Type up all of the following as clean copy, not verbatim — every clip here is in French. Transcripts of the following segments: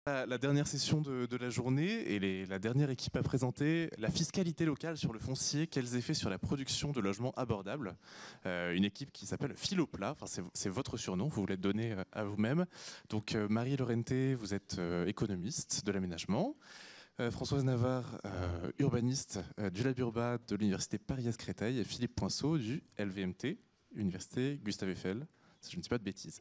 La dernière session de la journée et la dernière équipe à présenter la fiscalité locale sur le foncier, quels effets sur la production de logements abordables. Une équipe qui s'appelle Philopla, enfin, c'est votre surnom, vous l'êtes donné à vous-même. Donc Marie Laurenté, vous êtes économiste de l'aménagement. Françoise Navarre, urbaniste du Lab Urba de l'Université Paris-Créteil et Philippe Poinceau du LVMT, Université Gustave Eiffel, si je ne dis pas de bêtises.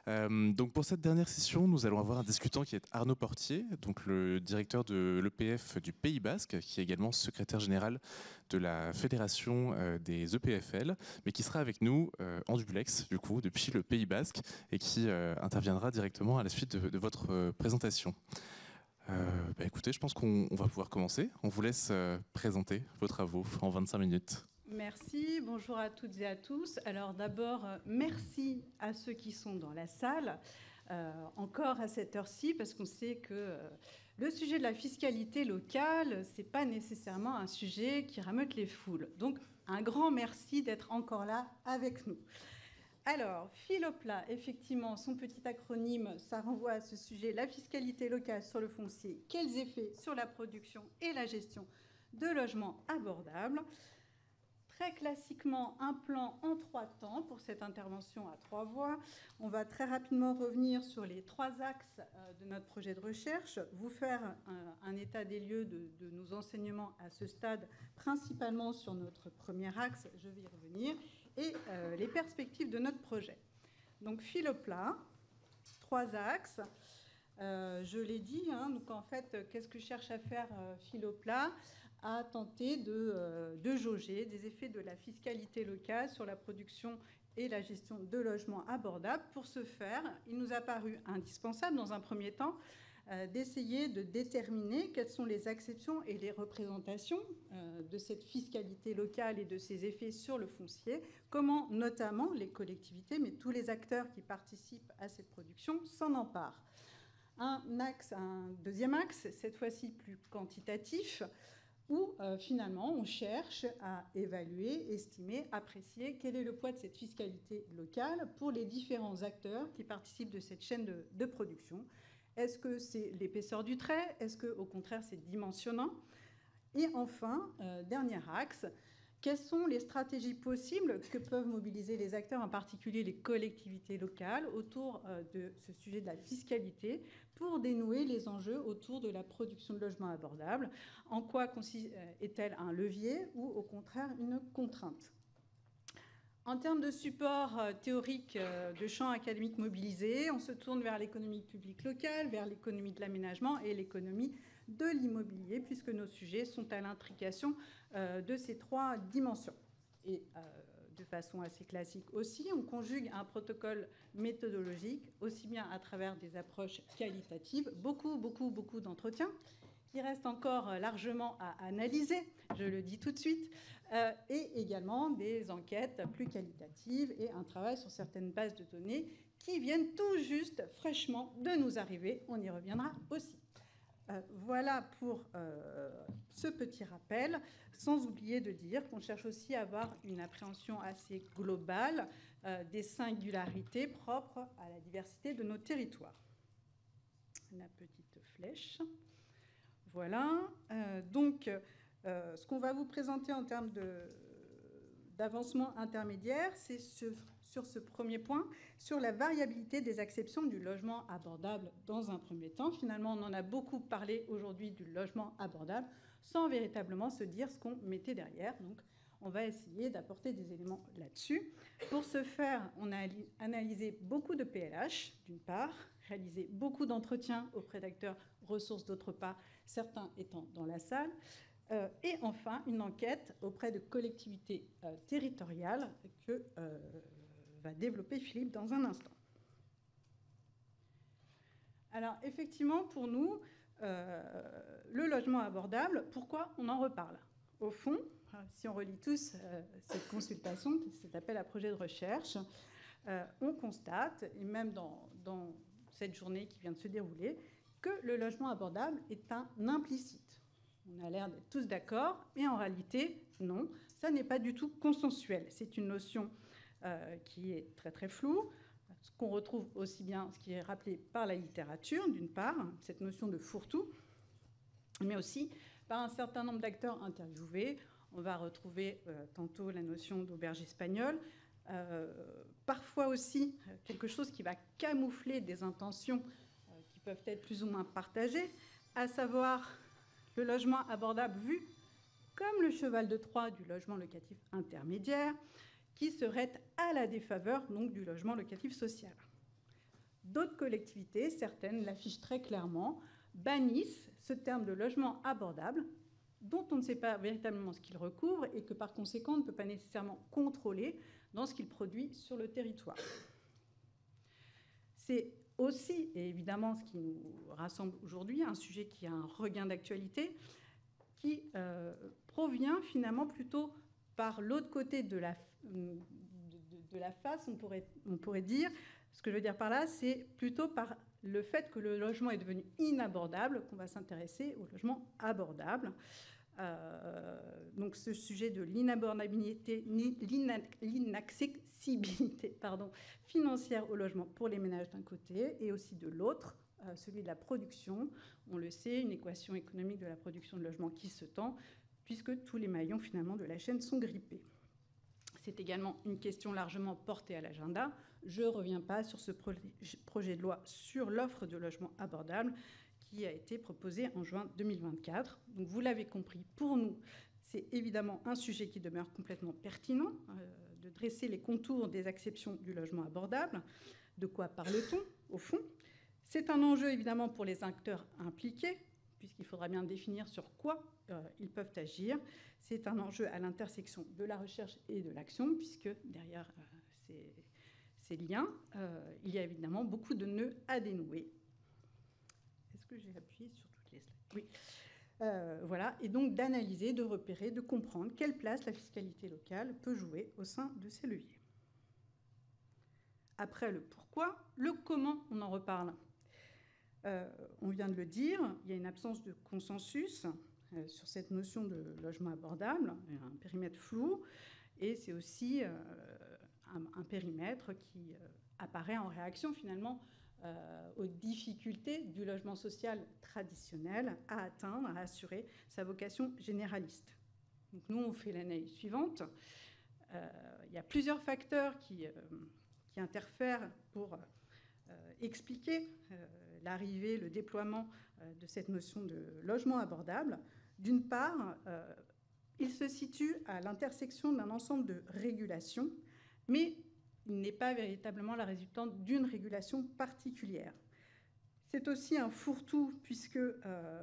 Donc pour cette dernière session, nous allons avoir un discutant qui est Arnaud Portier, donc le directeur de l'EPF du Pays Basque, qui est également secrétaire général de la Fédération des EPFL, mais qui sera avec nous en duplex, du coup, depuis le Pays Basque, et qui interviendra directement à la suite de votre présentation. Écoutez, je pense qu'on va pouvoir commencer. On vous laisse présenter vos travaux en 25 minutes. Merci, bonjour à toutes et à tous. Alors d'abord, merci à ceux qui sont dans la salle, encore à cette heure-ci, parce qu'on sait que le sujet de la fiscalité locale, ce n'est pas nécessairement un sujet qui rameute les foules. Donc un grand merci d'être encore là avec nous. Alors, Philopla, effectivement, son petit acronyme, ça renvoie à ce sujet, la fiscalité locale sur le foncier, quels effets sur la production et la gestion de logements abordables. Très classiquement, un plan en 3 temps pour cette intervention à 3 voix. On va très rapidement revenir sur les 3 axes de notre projet de recherche, vous faire un état des lieux de nos enseignements à ce stade, principalement sur notre premier axe, je vais y revenir, et les perspectives de notre projet. Donc, Philopla, 3 axes. Je l'ai dit, donc en fait, qu'est-ce que cherche à faire Philopla ? À tenter de jauger des effets de la fiscalité locale sur la production et la gestion de logements abordables. Pour ce faire, il nous a paru indispensable, dans un premier temps, d'essayer de déterminer quelles sont les acceptions et les représentations de cette fiscalité locale et de ses effets sur le foncier, comment notamment les collectivités, mais tous les acteurs qui participent à cette production s'en emparent. Un deuxième axe, cette fois-ci plus quantitatif, où finalement on cherche à évaluer, estimer, apprécier quel est le poids de cette fiscalité locale pour les différents acteurs qui participent de cette chaîne de production. Est-ce que c'est l'épaisseur du trait? Est-ce qu'au contraire c'est dimensionnant? Et enfin, dernier axe, quelles sont les stratégies possibles que peuvent mobiliser les acteurs, en particulier les collectivités locales, autour de ce sujet de la fiscalité pour dénouer les enjeux autour de la production de logements abordables? En quoi est-elle un levier ou au contraire une contrainte? En termes de support théorique de champs académiques mobilisés, on se tourne vers l'économie publique locale, vers l'économie de l'aménagement et l'économie de l'immobilier, puisque nos sujets sont à l'intrication de ces 3 dimensions. Et de façon assez classique aussi, on conjugue un protocole méthodologique, aussi bien à travers des approches qualitatives, beaucoup d'entretiens, qui restent encore largement à analyser, je le dis tout de suite, et également des enquêtes plus qualitatives et un travail sur certaines bases de données qui viennent tout juste fraîchement de nous arriver. On y reviendra aussi. Voilà pour ce petit rappel, sans oublier de dire qu'on cherche aussi à avoir une appréhension assez globale des singularités propres à la diversité de nos territoires. La petite flèche. Voilà. Donc, ce qu'on va vous présenter en termes d'avancement intermédiaire, c'est sur ce premier point, sur la variabilité des acceptions du logement abordable dans un premier temps. Finalement, on en a beaucoup parlé aujourd'hui du logement abordable, sans véritablement se dire ce qu'on mettait derrière. Donc, on va essayer d'apporter des éléments là-dessus. Pour ce faire, on a analysé beaucoup de PLH, d'une part, réalisé beaucoup d'entretiens auprès d'acteurs ressources, d'autre part, certains étant dans la salle, et enfin une enquête auprès de collectivités territoriales que va développer Philippe dans un instant. Alors effectivement, pour nous, le logement abordable, pourquoi on en reparle? Au fond, si on relit tous cette consultation, cet appel à projet de recherche, on constate, et même dans cette journée qui vient de se dérouler, que le logement abordable est un implicite. On a l'air d'être tous d'accord, et en réalité, non, ça n'est pas du tout consensuel. C'est une notion qui est très très floue, ce qu'on retrouve aussi bien, ce qui est rappelé par la littérature, d'une part, cette notion de fourre-tout, mais aussi par un certain nombre d'acteurs interviewés. On va retrouver tantôt la notion d'auberge espagnole, parfois aussi quelque chose qui va camoufler des intentions qui peuvent être plus ou moins partagées, à savoir le logement abordable vu comme le cheval de Troie du logement locatif intermédiaire, qui serait à la défaveur donc, du logement locatif social. D'autres collectivités, certaines l'affichent très clairement, bannissent ce terme de logement abordable, dont on ne sait pas véritablement ce qu'il recouvre et que par conséquent on ne peut pas nécessairement contrôler dans ce qu'il produit sur le territoire. C'est aussi, et évidemment ce qui nous rassemble aujourd'hui, un sujet qui a un regain d'actualité, qui provient finalement plutôt par l'autre côté de la face, on pourrait dire. Ce que je veux dire par là, c'est plutôt par le fait que le logement est devenu inabordable qu'on va s'intéresser au logement abordable. Donc ce sujet de l'inaccessibilité financière au logement pour les ménages d'un côté et aussi de l'autre, celui de la production. On le sait, une équation économique de la production de logements qui se tend, puisque tous les maillons finalement de la chaîne sont grippés. C'est également une question largement portée à l'agenda. Je ne reviens pas sur ce projet de loi sur l'offre de logements abordables qui a été proposé en juin 2024. Donc vous l'avez compris, pour nous, c'est évidemment un sujet qui demeure complètement pertinent, de dresser les contours des acceptions du logement abordable. De quoi parle-t-on, au fond ? C'est un enjeu évidemment pour les acteurs impliqués, puisqu'il faudra bien définir sur quoi ils peuvent agir. C'est un enjeu à l'intersection de la recherche et de l'action, puisque derrière ces liens, il y a évidemment beaucoup de nœuds à dénouer. Est-ce que j'ai appuyé sur toutes les slides ? Oui. Voilà, et donc d'analyser, de repérer, de comprendre quelle place la fiscalité locale peut jouer au sein de ces leviers. Après le pourquoi, le comment, on en reparle. On vient de le dire, il y a une absence de consensus sur cette notion de logement abordable, un périmètre flou, et c'est aussi un périmètre qui apparaît en réaction finalement aux difficultés du logement social traditionnel à atteindre, à assurer sa vocation généraliste. Donc nous, on fait l'analyse suivante. Il y a plusieurs facteurs qui interfèrent pour expliquer l'arrivée, le déploiement de cette notion de logement abordable. D'une part, il se situe à l'intersection d'un ensemble de régulations, mais il n'est pas véritablement la résultante d'une régulation particulière. C'est aussi un fourre-tout, puisque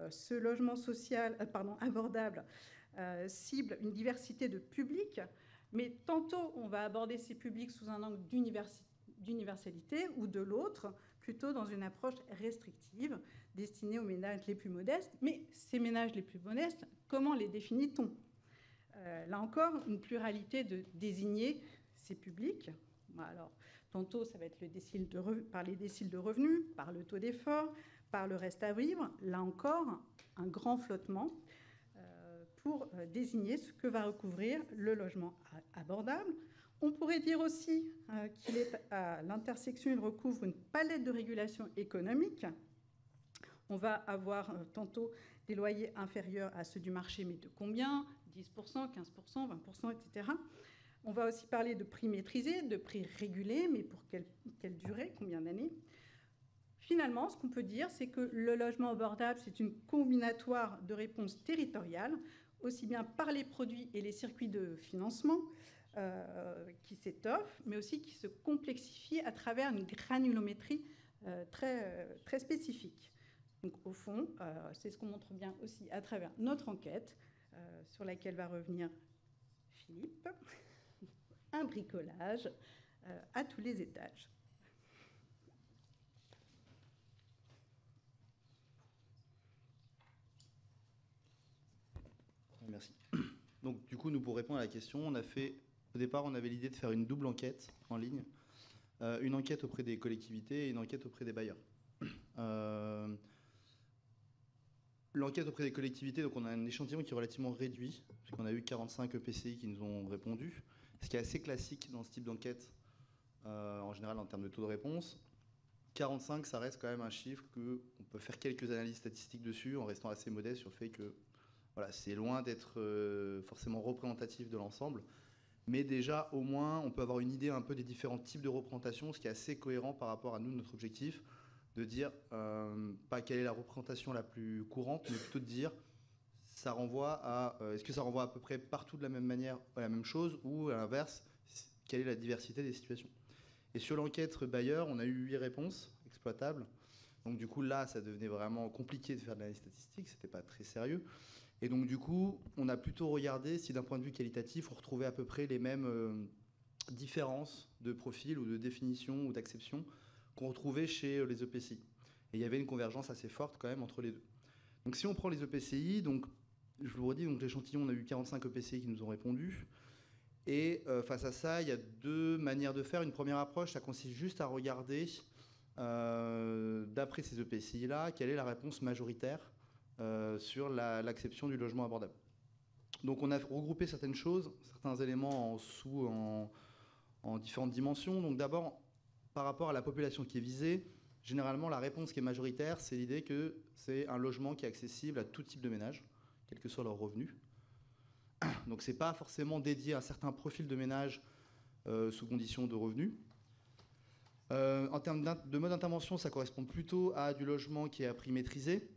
ce logement abordable cible une diversité de publics, mais tantôt on va aborder ces publics sous un angle d'universalité, ou de l'autre, plutôt dans une approche restrictive, destinée aux ménages les plus modestes. Mais ces ménages les plus modestes, comment les définit-on ? Là encore, une pluralité de désigner ces publics. Alors, tantôt, ça va être par les déciles de revenus, par le taux d'effort, par le reste à vivre. Là encore, un grand flottement pour désigner ce que va recouvrir le logement abordable. On pourrait dire aussi qu'il est à l'intersection, il recouvre une palette de régulations économiques. On va avoir tantôt des loyers inférieurs à ceux du marché, mais de combien ? 10%, 15%, 20%, etc. On va aussi parler de prix maîtrisés, de prix régulés, mais pour quelle durée, combien d'années ? Finalement, ce qu'on peut dire, c'est que le logement abordable, c'est une combinatoire de réponses territoriales, aussi bien par les produits et les circuits de financement, qui s'étoffent, mais aussi qui se complexifient à travers une granulométrie très spécifique. Donc, au fond, c'est ce qu'on montre bien aussi à travers notre enquête, sur laquelle va revenir Philippe, un bricolage à tous les étages. Merci. Donc, du coup, nous, pour répondre à la question, au départ, on avait l'idée de faire une double enquête en ligne, une enquête auprès des collectivités et une enquête auprès des bailleurs. L'enquête auprès des collectivités, donc on a un échantillon qui est relativement réduit, puisqu'on a eu 45 EPCI qui nous ont répondu, ce qui est assez classique dans ce type d'enquête en général en termes de taux de réponse. 45, ça reste quand même un chiffre qu'on peut faire quelques analyses statistiques dessus en restant assez modeste sur le fait que voilà, c'est loin d'être forcément représentatif de l'ensemble. Mais déjà, au moins, on peut avoir une idée un peu des différents types de représentation, ce qui est assez cohérent par rapport à nous, notre objectif, de dire pas quelle est la représentation la plus courante, mais plutôt de dire ça renvoie à est-ce que ça renvoie à peu près partout de la même manière à la même chose, ou à l'inverse, quelle est la diversité des situations. Et sur l'enquête Bayer, on a eu 8 réponses exploitables. Donc du coup, là, ça devenait vraiment compliqué de faire de l'analyse statistique, c'était pas très sérieux. Et donc du coup, on a plutôt regardé si d'un point de vue qualitatif, on retrouvait à peu près les mêmes différences de profil ou de définition ou d'acception qu'on retrouvait chez les EPCI. Et il y avait une convergence assez forte quand même entre les deux. Donc si on prend les EPCI, donc, je vous le redis, donc l'échantillon, on a eu 45 EPCI qui nous ont répondu. Et face à ça, il y a deux manières de faire. Une première approche, ça consiste juste à regarder, d'après ces EPCI-là, quelle est la réponse majoritaire sur l'acception du logement abordable. Donc on a regroupé certaines choses, certains éléments en différentes dimensions. Donc d'abord, par rapport à la population qui est visée, généralement la réponse qui est majoritaire, c'est l'idée que c'est un logement qui est accessible à tout type de ménage, quel que soit leur revenu. Donc c'est pas forcément dédié à certains profils de ménage sous condition de revenus. En termes de mode d'intervention, ça correspond plutôt à du logement qui est à prix maîtrisé.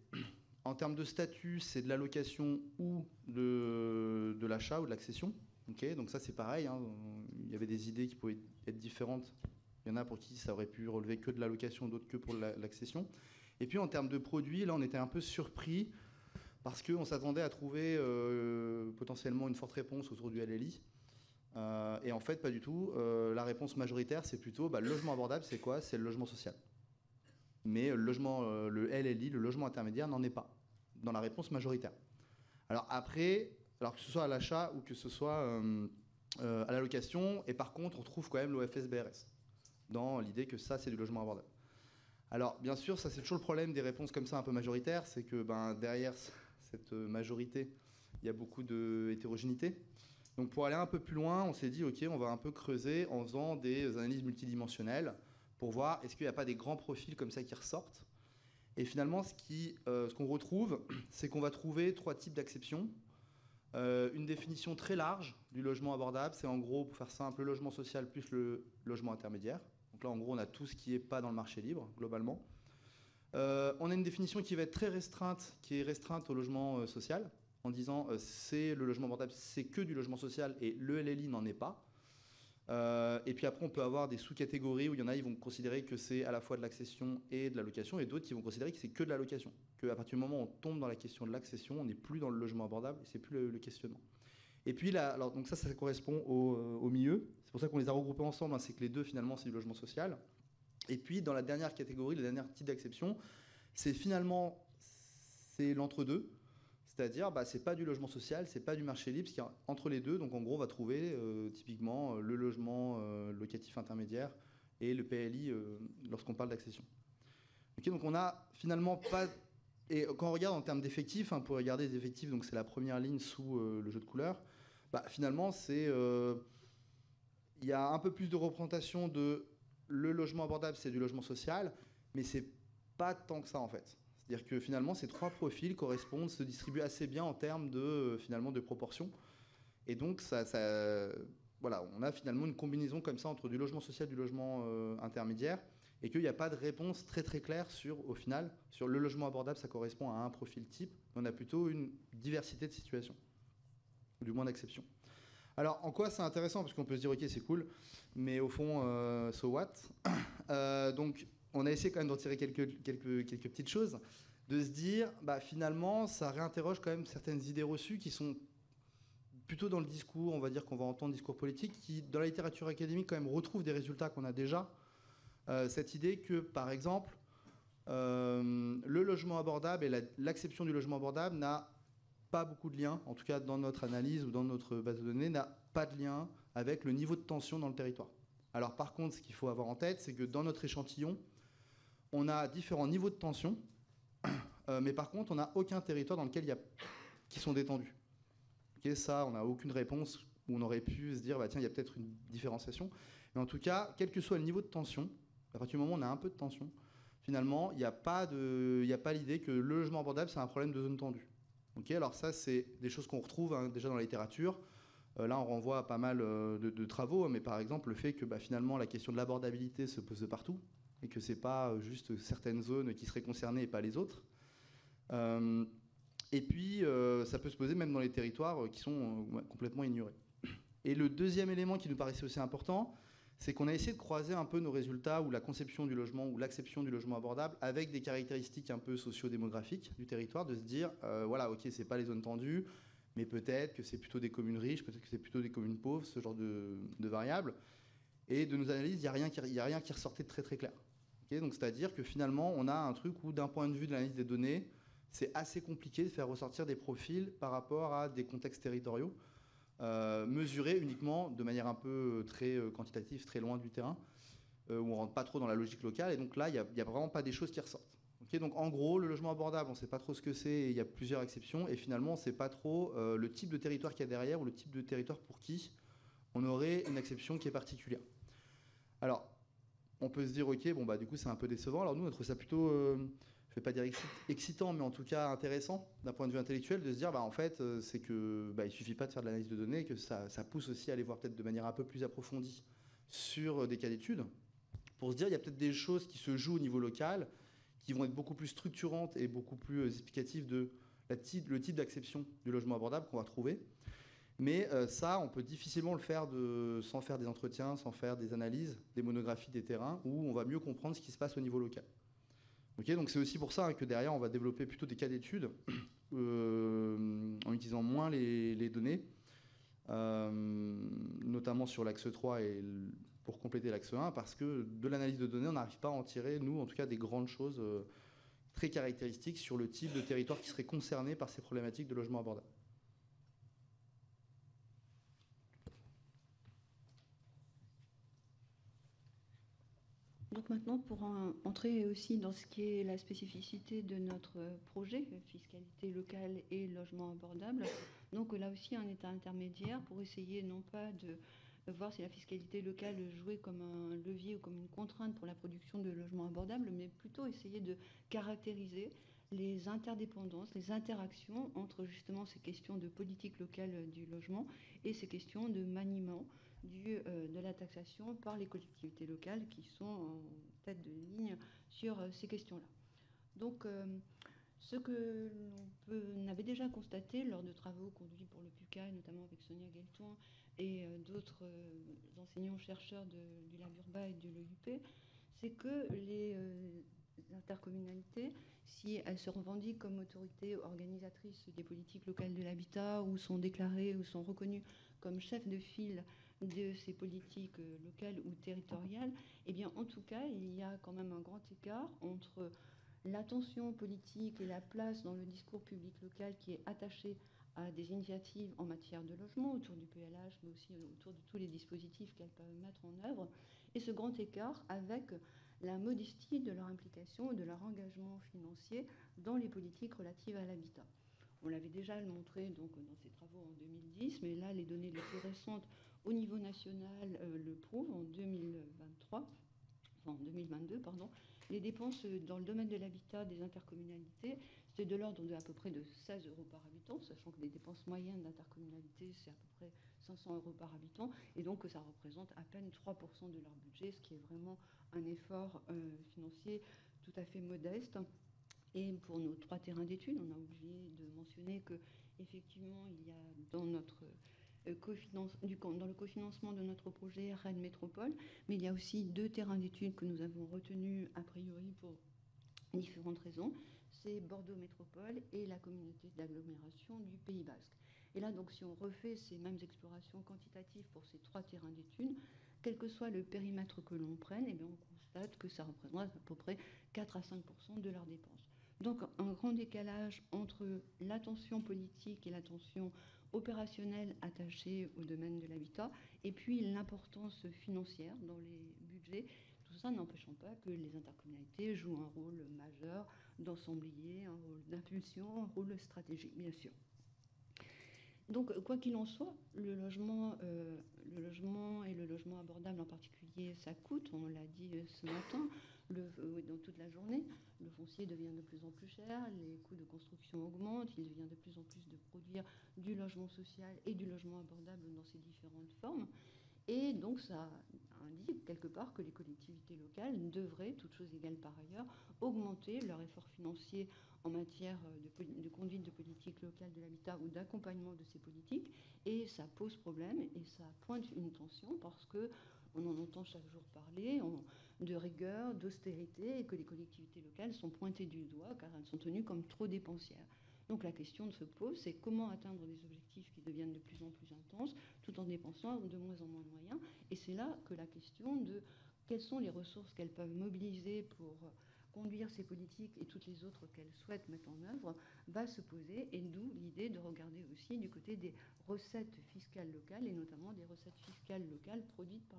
En termes de statut, c'est de la location ou de l'achat ou de l'accession. Okay, donc ça, c'est pareil. Hein. Il y avait des idées qui pouvaient être différentes. Il y en a pour qui ça aurait pu relever que de la location, d'autres que pour l'accession. Et puis en termes de produits, là, on était un peu surpris parce qu'on s'attendait à trouver potentiellement une forte réponse autour du LLI. Et en fait, pas du tout. La réponse majoritaire, c'est plutôt le logement abordable, c'est quoi? C'est le logement social. Mais le LLI, le logement intermédiaire, n'en est pas dans la réponse majoritaire. Alors après, alors que ce soit à l'achat ou que ce soit à la location, et par contre, on trouve quand même l'OFS-BRS dans l'idée que ça, c'est du logement abordable. Alors bien sûr, ça c'est toujours le problème des réponses comme ça un peu majoritaires, c'est que derrière cette majorité, il y a beaucoup d'hétérogénéité. Donc pour aller un peu plus loin, on s'est dit, ok, on va un peu creuser en faisant des analyses multidimensionnelles pour voir est-ce qu'il n'y a pas des grands profils comme ça qui ressortent. Et finalement, ce qu'on retrouve, c'est qu'on va trouver 3 types d'acceptions. Une définition très large du logement abordable, c'est en gros, pour faire simple, le logement social plus le logement intermédiaire. Donc là, en gros, on a tout ce qui n'est pas dans le marché libre, globalement. On a une définition qui va être très restreinte, qui est restreinte au logement social, en disant c'est le logement abordable, c'est que du logement social, et le LLI n'en est pas. Et puis après, on peut avoir des sous-catégories où il y en a, ils vont considérer que c'est à la fois de l'accession et de la location, et d'autres qui vont considérer que c'est que de la location. Qu'à partir du moment où on tombe dans la question de l'accession, on n'est plus dans le logement abordable, et c'est plus le questionnement. Et puis là, alors, donc ça correspond au milieu. C'est pour ça qu'on les a regroupés ensemble, hein, c'est que les deux, finalement, c'est du logement social. Et puis, dans la dernière catégorie, le dernier type d'acception, c'est finalement l'entre-deux. C'est-à-dire, c'est pas du logement social, c'est pas du marché libre, c'est entre les deux. Donc en gros, on va trouver typiquement le logement locatif intermédiaire et le PLI lorsqu'on parle d'accession. Okay, donc on a finalement pas... Et quand on regarde en termes d'effectifs, pour regarder les effectifs, donc c'est la première ligne sous le jeu de couleurs, finalement, il y a un peu plus de représentation de le logement abordable, c'est du logement social, mais c'est pas tant que ça en fait. C'est-à-dire que finalement, ces 3 profils correspondent, se distribuent assez bien en termes de proportions. Et donc, voilà, on a finalement une combinaison comme ça entre du logement social et du logement intermédiaire, et qu'il n'y a pas de réponse très très claire au final, sur le logement abordable, ça correspond à un profil type. On a plutôt une diversité de situations, ou du moins d'acceptions. Alors, en quoi c'est intéressant? Parce qu'on peut se dire, ok, c'est cool, mais au fond, so what? Donc, on a essayé quand même d'en tirer quelques petites choses, de se dire, finalement, ça réinterroge quand même certaines idées reçues qui sont plutôt dans le discours, on va dire qu'on va entendre discours politique, qui, dans la littérature académique, quand même, retrouvent des résultats qu'on a déjà. Cette idée que, par exemple, le logement abordable et l'acception du logement abordable n'a pas beaucoup de lien, en tout cas dans notre analyse ou dans notre base de données, n'a pas de lien avec le niveau de tension dans le territoire. Alors par contre, ce qu'il faut avoir en tête, c'est que dans notre échantillon, on a différents niveaux de tension, mais par contre, on n'a aucun territoire dans lequel qui sont détendus. Okay, ça, on n'a aucune réponse où on aurait pu se dire, tiens, il y a peut-être une différenciation. Mais en tout cas, quel que soit le niveau de tension, à partir du moment où on a un peu de tension, finalement, il n'y a pas l'idée que le logement abordable, c'est un problème de zone tendue. Okay, alors ça, c'est des choses qu'on retrouve déjà dans la littérature. Là, on renvoie à pas mal de travaux, mais par exemple, le fait que finalement, la question de l'abordabilité se pose de partout, et que ce n'est pas juste certaines zones qui seraient concernées et pas les autres. Et puis, ça peut se poser même dans les territoires qui sont complètement ignorés. Et le deuxième élément qui nous paraissait aussi important, c'est qu'on a essayé de croiser un peu nos résultats ou la conception du logement ou l'acception du logement abordable avec des caractéristiques un peu socio-démographiques du territoire, de se dire, voilà, ok, c'est pas les zones tendues, mais peut-être que c'est plutôt des communes riches, peut-être que c'est plutôt des communes pauvres, ce genre de variables. Et de nos analyses, il n'y a rien qui ressortait de très très clair. Okay, donc c'est-à-dire que finalement, on a un truc où, d'un point de vue de l'analyse des données, c'est assez compliqué de faire ressortir des profils par rapport à des contextes territoriaux, mesurés uniquement de manière un peu très quantitative, très loin du terrain, où on ne rentre pas trop dans la logique locale. Et donc là, il n'y a vraiment pas des choses qui ressortent. Okay, donc en gros, le logement abordable, on ne sait pas trop ce que c'est, et il y a plusieurs exceptions, et finalement, on ne sait pas trop le type de territoire qu'il y a derrière ou le type de territoire pour qui on aurait une exception qui est particulière. Alors, on peut se dire, ok, bon, du coup, c'est un peu décevant. Alors nous, on trouve ça plutôt, je ne vais pas dire excitant, mais en tout cas intéressant d'un point de vue intellectuel, de se dire, en fait, c'est que il suffit pas de faire de l'analyse de données, que ça pousse aussi à aller voir peut-être de manière un peu plus approfondie sur des cas d'études, pour se dire, il y a peut-être des choses qui se jouent au niveau local, qui vont être beaucoup plus structurantes et beaucoup plus explicatives de le type d'acception du logement abordable qu'on va trouver. Mais ça, on peut difficilement le faire sans faire des entretiens, sans faire des analyses, des monographies des terrains, où on va mieux comprendre ce qui se passe au niveau local. Okay, donc c'est aussi pour ça que derrière, on va développer plutôt des cas d'études, en utilisant moins les données, notamment sur l'axe 3 et pour compléter l'axe 1, parce que de l'analyse de données, on n'arrive pas à en tirer, nous, en tout cas, des grandes choses très caractéristiques sur le type de territoire qui serait concerné par ces problématiques de logement abordable. Donc maintenant, pour entrer aussi dans ce qui est la spécificité de notre projet, fiscalité locale et logement abordable, donc là aussi un état intermédiaire pour essayer non pas de voir si la fiscalité locale jouait comme un levier ou comme une contrainte pour la production de logements abordables, mais plutôt essayer de caractériser les interdépendances, les interactions entre justement ces questions de politique locale du logement et ces questions de maniement de la taxation par les collectivités locales qui sont en tête de ligne sur ces questions-là. Donc, ce que l'on avait déjà constaté lors de travaux conduits pour le PUCA, notamment avec Sonia Guelton et d'autres enseignants-chercheurs du Lab Urba et de l'EUP, c'est que les intercommunalités, si elles se revendiquent comme autorités organisatrices des politiques locales de l'habitat, ou sont déclarées ou sont reconnues comme chefs de file de ces politiques locales ou territoriales, eh bien, en tout cas, il y a quand même un grand écart entre l'attention politique et la place dans le discours public local qui est attachée à des initiatives en matière de logement, autour du PLH, mais aussi autour de tous les dispositifs qu'elles peuvent mettre en œuvre, et ce grand écart avec la modestie de leur implication et de leur engagement financier dans les politiques relatives à l'habitat. On l'avait déjà montré donc, dans ces travaux en 2010, mais là, les données les plus récentes au niveau national le prouvent en 2022, pardon. Les dépenses dans le domaine de l'habitat des intercommunalités, c'est de l'ordre de à peu près de 16 € par habitant, sachant que les dépenses moyennes d'intercommunalité, c'est à peu près 500 € par habitant, et donc ça représente à peine 3% de leur budget, ce qui est vraiment un effort financier tout à fait modeste. Et pour nos 3 terrains d'études, on a oublié de mentionner que effectivement, il y a dans notre dans le cofinancement de notre projet Rennes Métropole, mais il y a aussi 2 terrains d'études que nous avons retenus a priori pour différentes raisons. C'est Bordeaux Métropole et la communauté d'agglomération du Pays Basque. Et là, donc, si on refait ces mêmes explorations quantitatives pour ces 3 terrains d'études, quel que soit le périmètre que l'on prenne, eh bien, on constate que ça représente à peu près 4 à 5% de leurs dépenses. Donc un grand décalage entre l'attention politique et l'attention opérationnelle attachée au domaine de l'habitat et puis l'importance financière dans les budgets, tout ça n'empêchant pas que les intercommunalités jouent un rôle majeur d'ensemblier, un rôle d'impulsion, un rôle stratégique, bien sûr. Donc, quoi qu'il en soit, le logement et le logement abordable en particulier, ça coûte, on l'a dit ce matin, dans toute la journée. Le foncier devient de plus en plus cher, les coûts de construction augmentent, il devient de plus en plus de produire du logement social et du logement abordable dans ses différentes formes. Et donc, ça indique quelque part que les collectivités locales devraient, toutes choses égales par ailleurs, augmenter leur effort financier en matière de conduite de politique locale de l'habitat ou d'accompagnement de ces politiques. Et ça pose problème et ça pointe une tension parce qu'on en entend chaque jour parler de rigueur, d'austérité, et que les collectivités locales sont pointées du doigt car elles sont tenues comme trop dépensières. Donc la question se pose, c'est comment atteindre des objectifs qui deviennent de plus en plus intenses tout en dépensant de moins en moins de moyens. Et c'est là que la question de quelles sont les ressources qu'elles peuvent mobiliser pour conduire ces politiques et toutes les autres qu'elles souhaitent mettre en œuvre va se poser, et d'où l'idée de regarder aussi du côté des recettes fiscales locales et notamment des recettes fiscales locales produites par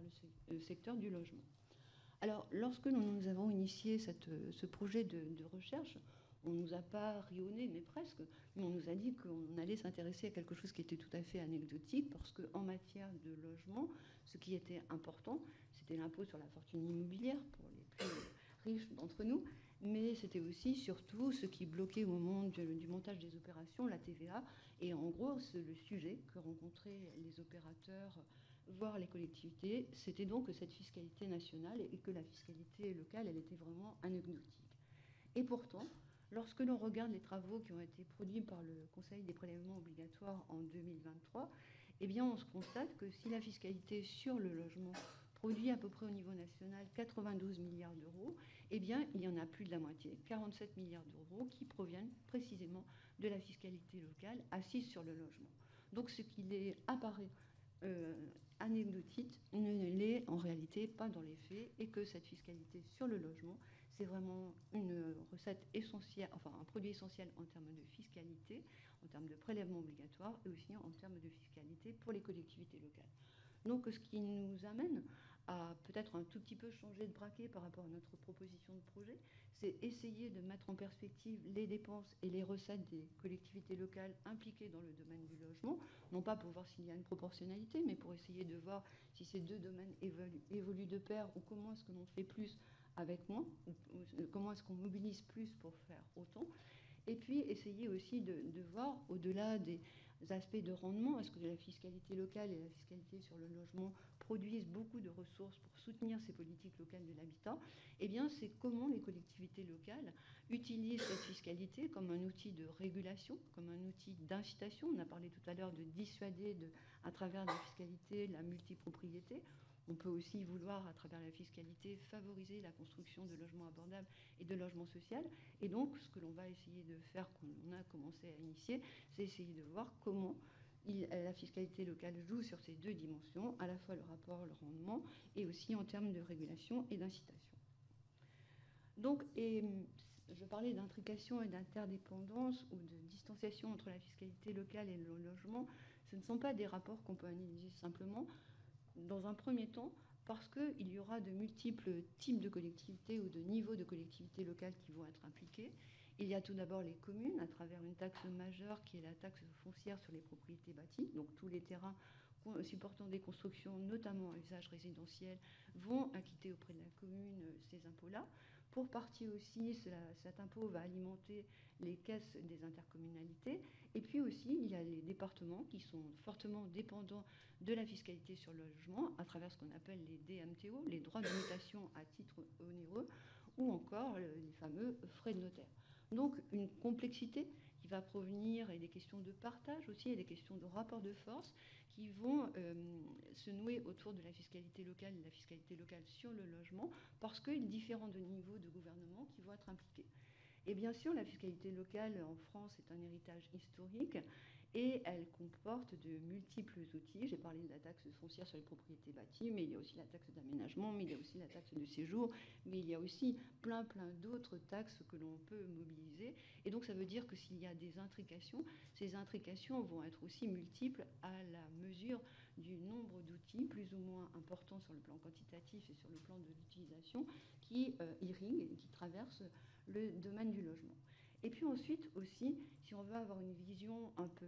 le secteur du logement. Alors, lorsque nous avons initié ce projet de recherche, on ne nous a pas rionné, mais presque, mais on nous a dit qu'on allait s'intéresser à quelque chose qui était tout à fait anecdotique, parce qu'en matière de logement, ce qui était important, c'était l'impôt sur la fortune immobilière pour les plus riches d'entre nous, mais c'était aussi, surtout, ce qui bloquait au moment du montage des opérations, la TVA. Et en gros, le sujet que rencontraient les opérateurs, voire les collectivités, c'était donc cette fiscalité nationale et que la fiscalité locale, elle était vraiment anecdotique. Et pourtant, lorsque l'on regarde les travaux qui ont été produits par le Conseil des prélèvements obligatoires en 2023, eh bien, on se constate que si la fiscalité sur le logement produit à peu près au niveau national 92 milliards d'euros, eh bien, il y en a plus de la moitié, 47 milliards d'euros, qui proviennent précisément de la fiscalité locale assise sur le logement. Donc, ce qui apparaît anecdotique ne l'est en réalité pas dans les faits, et que cette fiscalité sur le logement, c'est vraiment une recette essentielle, enfin un produit essentiel en termes de fiscalité, en termes de prélèvement obligatoire et aussi en termes de fiscalité pour les collectivités locales. Donc, ce qui nous amène à peut-être un tout petit peu changer de braquet par rapport à notre proposition de projet, c'est essayer de mettre en perspective les dépenses et les recettes des collectivités locales impliquées dans le domaine du logement, non pas pour voir s'il y a une proportionnalité, mais pour essayer de voir si ces deux domaines évoluent de pair, ou comment est-ce que l'on fait plus avec moins, ou comment est-ce qu'on mobilise plus pour faire autant. Et puis essayer aussi de voir, au-delà des aspects de rendement, est-ce que la fiscalité locale et la fiscalité sur le logement produisent beaucoup de ressources pour soutenir ces politiques locales de l'habitat. Eh bien, c'est comment les collectivités locales utilisent cette fiscalité comme un outil de régulation, comme un outil d'incitation. On a parlé tout à l'heure de dissuader à travers la fiscalité la multipropriété. On peut aussi vouloir, à travers la fiscalité, favoriser la construction de logements abordables et de logements sociaux. Et donc, ce que l'on va essayer de faire, qu'on a commencé à initier, c'est essayer de voir comment la fiscalité locale joue sur ces deux dimensions, à la fois le rapport, le rendement, et aussi en termes de régulation et d'incitation. Donc, je parlais d'intrication et d'interdépendance ou de distanciation entre la fiscalité locale et le logement. Ce ne sont pas des rapports qu'on peut analyser simplement. Dans un premier temps, parce qu'il y aura de multiples types de collectivités ou de niveaux de collectivités locales qui vont être impliqués. Il y a tout d'abord les communes, à travers une taxe majeure qui est la taxe foncière sur les propriétés bâties. Donc tous les terrains supportant des constructions, notamment à usage résidentiel, vont acquitter auprès de la commune ces impôts-là. Pour partie aussi, cet impôt va alimenter les caisses des intercommunalités. Et puis aussi, il y a les départements qui sont fortement dépendants de la fiscalité sur le logement à travers ce qu'on appelle les DMTO, les droits de mutation à titre onéreux, ou encore les fameux frais de notaire. Donc une complexité qui va provenir, et des questions de partage aussi, et des questions de rapport de force qui vont se nouer autour de la fiscalité locale et la fiscalité locale sur le logement, parce qu'il y a différents niveaux de gouvernement qui vont être impliqués. Et bien sûr, la fiscalité locale en France est un héritage historique, et elle comporte de multiples outils. J'ai parlé de la taxe foncière sur les propriétés bâties, mais il y a aussi la taxe d'aménagement, mais il y a aussi la taxe de séjour, mais il y a aussi plein d'autres taxes que l'on peut mobiliser. Et donc ça veut dire que s'il y a des intrications, ces intrications vont être aussi multiples à la mesure du nombre d'outils plus ou moins importants sur le plan quantitatif et sur le plan de l'utilisation qui irriguent et qui traversent le domaine du logement. Et puis ensuite aussi, si on veut avoir une vision un peu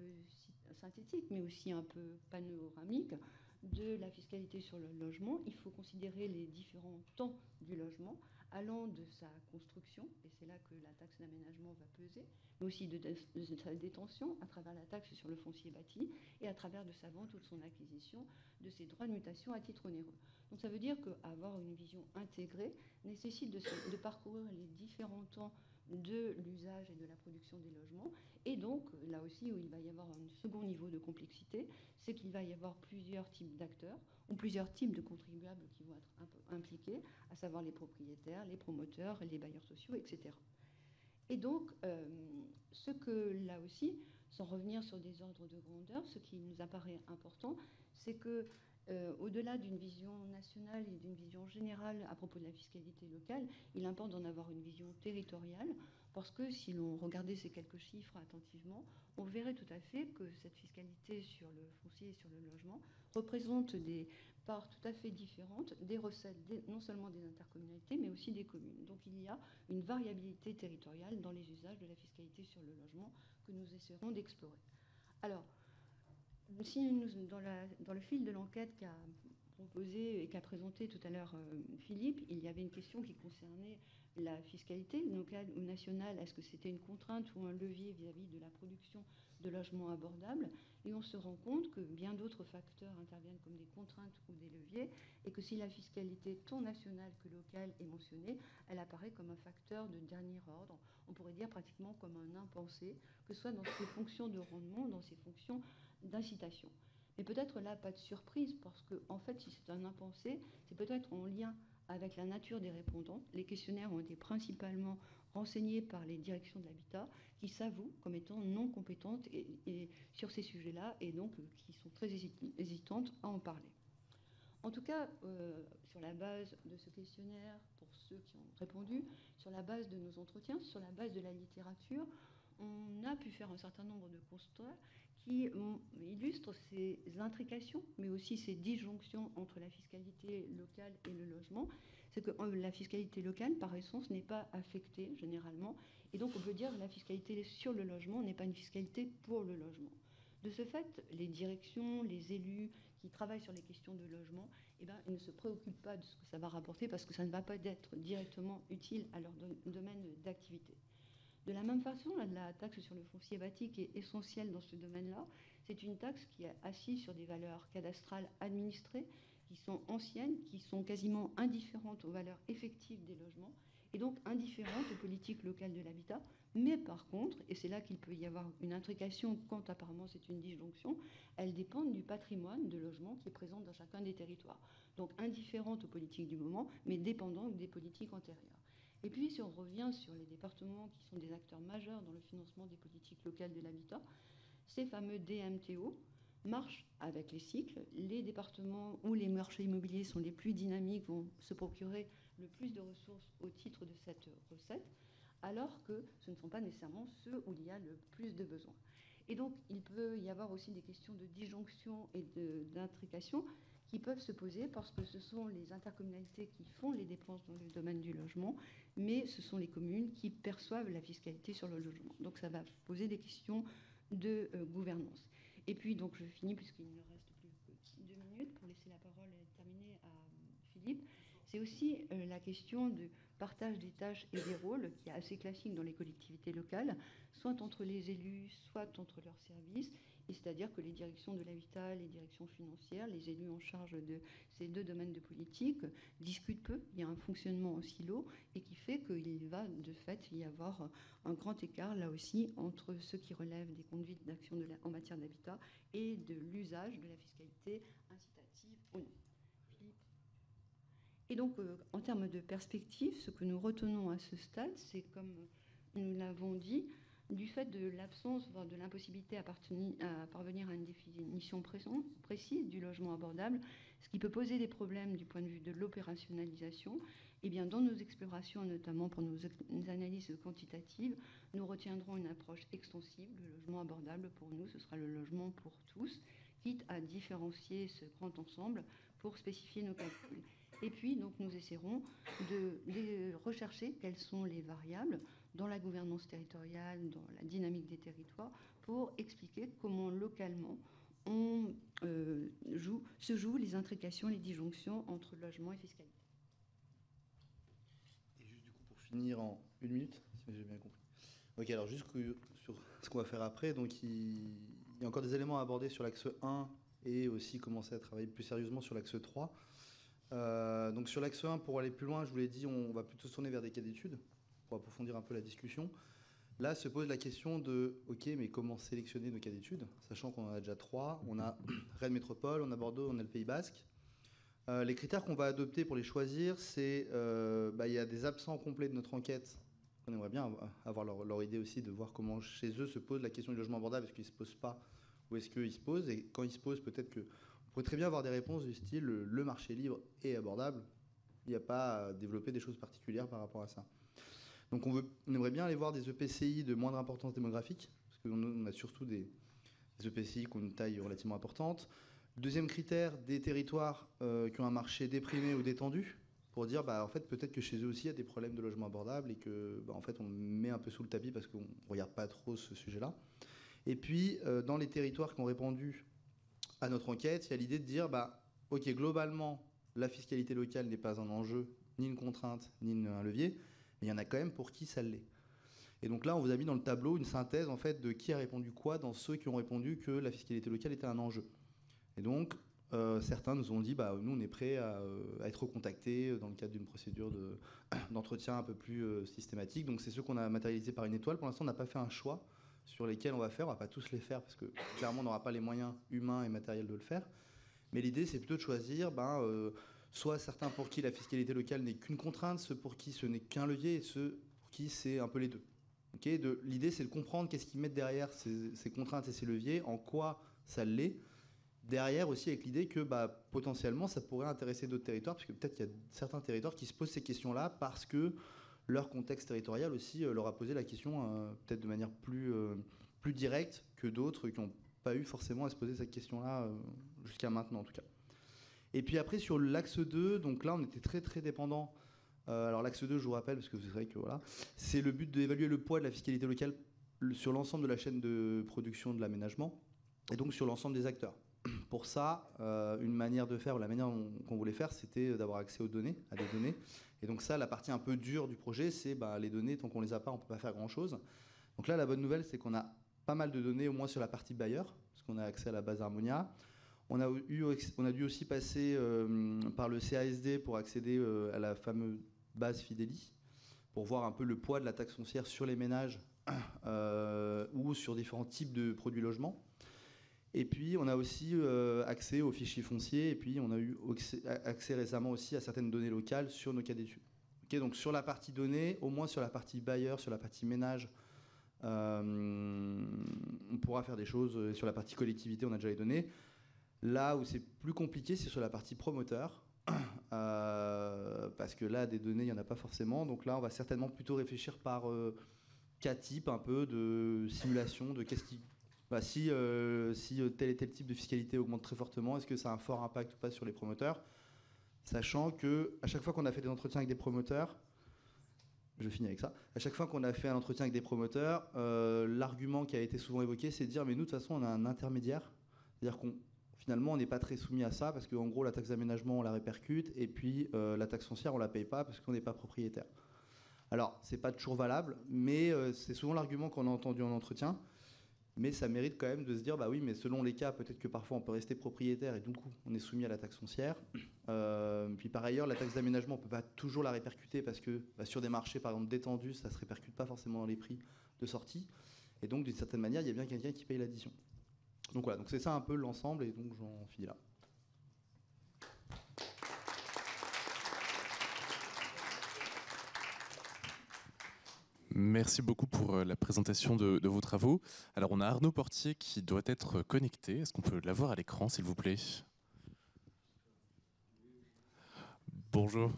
synthétique, mais aussi un peu panoramique de la fiscalité sur le logement. Il faut considérer les différents temps du logement, allant de sa construction, et c'est là que la taxe d'aménagement va peser, mais aussi de sa détention à travers la taxe sur le foncier bâti et à travers de sa vente ou de son acquisition, de ses droits de mutation à titre onéreux. Donc ça veut dire qu'avoir une vision intégrée nécessite de parcourir les différents temps de l'usage et de la production des logements. Et donc, là aussi, où il va y avoir un second niveau de complexité, c'est qu'il va y avoir plusieurs types d'acteurs ou plusieurs types de contribuables qui vont être impliqués, à savoir les propriétaires, les promoteurs, les bailleurs sociaux, etc. Et donc, ce que, là aussi, sans revenir sur des ordres de grandeur, ce qui nous apparaît important, c'est que au-delà d'une vision nationale et d'une vision générale à propos de la fiscalité locale, il importe d'en avoir une vision territoriale, parce que si l'on regardait ces quelques chiffres attentivement, on verrait tout à fait que cette fiscalité sur le foncier et sur le logement représente des parts tout à fait différentes des recettes, non seulement des intercommunalités, mais aussi des communes. Donc il y a une variabilité territoriale dans les usages de la fiscalité sur le logement que nous essaierons d'explorer. Alors, si nous, dans le fil de l'enquête qu'a proposé et qu'a présenté tout à l'heure Philippe, il y avait une question qui concernait la fiscalité locale ou nationale. Est-ce que c'était une contrainte ou un levier vis-à-vis de la production de logements abordables? Et on se rend compte que bien d'autres facteurs interviennent comme des contraintes ou des leviers, et que si la fiscalité tant nationale que locale est mentionnée, elle apparaît comme un facteur de dernier ordre, on pourrait dire pratiquement comme un impensé, que ce soit dans ses fonctions de rendement, dans ses fonctions d'incitation. Mais peut-être là, pas de surprise, parce que en fait, si c'est un impensé, c'est peut-être en lien avec la nature des répondants. Les questionnaires ont été principalement renseignés par les directions de l'habitat, qui s'avouent comme étant non compétentes et sur ces sujets-là, et donc qui sont très hésitantes à en parler. En tout cas, sur la base de ce questionnaire, pour ceux qui ont répondu, sur la base de nos entretiens, sur la base de la littérature, on a pu faire un certain nombre de constats qui illustrent ces intrications, mais aussi ces disjonctions entre la fiscalité locale et le logement. C'est que la fiscalité locale, par essence, n'est pas affectée généralement, et donc on peut dire que la fiscalité sur le logement n'est pas une fiscalité pour le logement. De ce fait, les directions, les élus qui travaillent sur les questions de logement, eh ben, ils ne se préoccupent pas de ce que ça va rapporter, parce que ça ne va pas être directement utile à leur domaine d'activité. De la même façon, la taxe sur le foncier bâti qui est essentielle dans ce domaine-là, c'est une taxe qui est assise sur des valeurs cadastrales administrées, qui sont anciennes, qui sont quasiment indifférentes aux valeurs effectives des logements, et donc indifférentes aux politiques locales de l'habitat. Mais par contre, et c'est là qu'il peut y avoir une intrication quand apparemment c'est une disjonction, elles dépendent du patrimoine de logement qui est présent dans chacun des territoires. Donc indifférentes aux politiques du moment, mais dépendantes des politiques antérieures. Et puis, si on revient sur les départements qui sont des acteurs majeurs dans le financement des politiques locales de l'habitat, ces fameux DMTO marchent avec les cycles. Les départements où les marchés immobiliers sont les plus dynamiques vont se procurer le plus de ressources au titre de cette recette, alors que ce ne sont pas nécessairement ceux où il y a le plus de besoins. Et donc, il peut y avoir aussi des questions de disjonction et d'intrication qui peuvent se poser, parce que ce sont les intercommunalités qui font les dépenses dans le domaine du logement, mais ce sont les communes qui perçoivent la fiscalité sur le logement. Donc ça va poser des questions de gouvernance. Et puis, donc je finis, puisqu'il ne reste plus que 2 minutes, pour laisser la parole terminée à Philippe. C'est aussi la question du partage des tâches et des rôles, qui est assez classique dans les collectivités locales, soit entre les élus, soit entre leurs services. Et c'est-à-dire que les directions de l'habitat, les directions financières, les élus en charge de ces deux domaines de politique discutent peu. Il y a un fonctionnement en silo, et qui fait qu'il va de fait y avoir un grand écart là aussi entre ceux qui relèvent des conduites d'action en matière d'habitat et de l'usage de la fiscalité incitative ou non. Et donc, en termes de perspective, ce que nous retenons à ce stade, c'est, comme nous l'avons dit, du fait de l'absence, voire de l'impossibilité à parvenir à une définition précise du logement abordable, ce qui peut poser des problèmes du point de vue de l'opérationnalisation. Et bien, dans nos explorations, notamment pour nos analyses quantitatives, nous retiendrons une approche extensive. Le logement abordable, pour nous, ce sera le logement pour tous, quitte à différencier ce grand ensemble pour spécifier nos calculs. Et puis, donc, nous essaierons de rechercher quelles sont les variables dans la gouvernance territoriale, dans la dynamique des territoires, pour expliquer comment localement se jouent les intrications, les disjonctions entre logement et fiscalité. Et juste du coup pour finir en 1 minute, si j'ai bien compris. Ok, alors juste sur ce qu'on va faire après, donc il y a encore des éléments à aborder sur l'axe 1 et aussi commencer à travailler plus sérieusement sur l'axe 3. Donc sur l'axe 1, pour aller plus loin, je vous l'ai dit, on va plutôt se tourner vers des cas d'études pour approfondir un peu la discussion. Là se pose la question de, ok, mais comment sélectionner nos cas d'études, sachant qu'on en a déjà 3. On a Rennes Métropole, on a Bordeaux, on a le Pays Basque. Les critères qu'on va adopter pour les choisir, c'est il y a des absents complets de notre enquête. On aimerait bien avoir leur idée aussi de voir comment chez eux se pose la question du logement abordable. Est-ce qu'ils ne se posent pas ou est-ce qu'ils se posent? Et quand ils se posent, peut-être qu'on pourrait très bien avoir des réponses du style le marché libre est abordable. Il n'y a pas à développer des choses particulières par rapport à ça. Donc on aimerait bien aller voir des EPCI de moindre importance démographique, parce qu'on a surtout des EPCI qui ont une taille relativement importante. Deuxième critère, des territoires qui ont un marché déprimé ou détendu, pour dire en fait peut-être que chez eux aussi il y a des problèmes de logement abordable et que en fait on met un peu sous le tapis parce qu'on ne regarde pas trop ce sujet-là. Et puis dans les territoires qui ont répondu à notre enquête, il y a l'idée de dire ok, globalement la fiscalité locale n'est pas un enjeu, ni une contrainte, ni un levier, mais il y en a quand même pour qui ça l'est. Et donc là on vous a mis dans le tableau une synthèse en fait de qui a répondu quoi dans ceux qui ont répondu que la fiscalité locale était un enjeu. Et donc, certains nous ont dit, nous, on est prêts à être recontactés dans le cadre d'une procédure d'entretien un peu plus systématique. Donc, c'est ceux qu'on a matérialisés par une étoile. Pour l'instant, on n'a pas fait un choix sur lesquels on va faire. On ne va pas tous les faire parce que, clairement, on n'aura pas les moyens humains et matériels de le faire. Mais l'idée, c'est plutôt de choisir soit certains pour qui la fiscalité locale n'est qu'une contrainte, ceux pour qui ce n'est qu'un levier et ceux pour qui c'est un peu les deux. Okay, l'idée, c'est de comprendre qu'est-ce qu'ils mettent derrière ces contraintes et ces leviers, en quoi ça l'est. Derrière aussi avec l'idée que potentiellement ça pourrait intéresser d'autres territoires, parce que peut-être qu'il y a certains territoires qui se posent ces questions-là parce que leur contexte territorial aussi leur a posé la question peut-être de manière plus directe que d'autres qui n'ont pas eu forcément à se poser cette question-là jusqu'à maintenant en tout cas. Et puis après sur l'axe 2, donc là on était très très dépendant. Alors l'axe 2, je vous rappelle, parce que c'est vrai que voilà, c'est le but d'évaluer le poids de la fiscalité locale sur l'ensemble de la chaîne de production de l'aménagement et donc sur l'ensemble des acteurs. Pour ça, une manière de faire, ou la manière qu'on voulait faire, c'était d'avoir accès aux données, à des données. Et donc ça, la partie un peu dure du projet, c'est les données, tant qu'on ne les a pas, on ne peut pas faire grand-chose. Donc là, la bonne nouvelle, c'est qu'on a pas mal de données, au moins sur la partie bailleur, parce qu'on a accès à la base Harmonia. On a dû aussi passer par le CASD pour accéder à la fameuse base Fideli, pour voir un peu le poids de la taxe foncière sur les ménages ou sur différents types de produits logements. Et puis, on a aussi accès aux fichiers fonciers, et puis on a eu accès récemment aussi à certaines données locales sur nos cas d'études. Okay, donc sur la partie données, au moins sur la partie bailleur, sur la partie ménage, on pourra faire des choses. Sur la partie collectivité, on a déjà les données. Là où c'est plus compliqué, c'est sur la partie promoteur, parce que là, des données, il n'y en a pas forcément. Donc là, on va certainement plutôt réfléchir par cas type, un peu de simulation, de qu'est-ce qui... si tel et tel type de fiscalité augmente très fortement, est-ce que ça a un fort impact ou pas sur les promoteurs? Sachant qu'à chaque fois qu'on a fait des entretiens avec des promoteurs, je finis avec ça, à chaque fois qu'on a fait un entretien avec des promoteurs, l'argument qui a été souvent évoqué, c'est de dire mais nous de toute façon on a un intermédiaire, c'est-à-dire finalement on n'est pas très soumis à ça parce qu'en gros la taxe d'aménagement on la répercute et puis la taxe foncière on la paye pas parce qu'on n'est pas propriétaire. Alors c'est pas toujours valable, mais c'est souvent l'argument qu'on a entendu en entretien. Mais ça mérite quand même de se dire, oui, mais selon les cas, peut-être que parfois on peut rester propriétaire et du coup on est soumis à la taxe foncière. Puis par ailleurs, la taxe d'aménagement, on ne peut pas toujours la répercuter parce que sur des marchés par exemple détendus, ça ne se répercute pas forcément dans les prix de sortie. Et donc d'une certaine manière, il y a bien quelqu'un qui paye l'addition. Donc voilà, donc c'est ça un peu l'ensemble et donc j'en finis là. Merci beaucoup pour la présentation de vos travaux. Alors, on a Arnaud Portier qui doit être connecté. Est-ce qu'on peut l'avoir à l'écran, s'il vous plaît? Bonjour.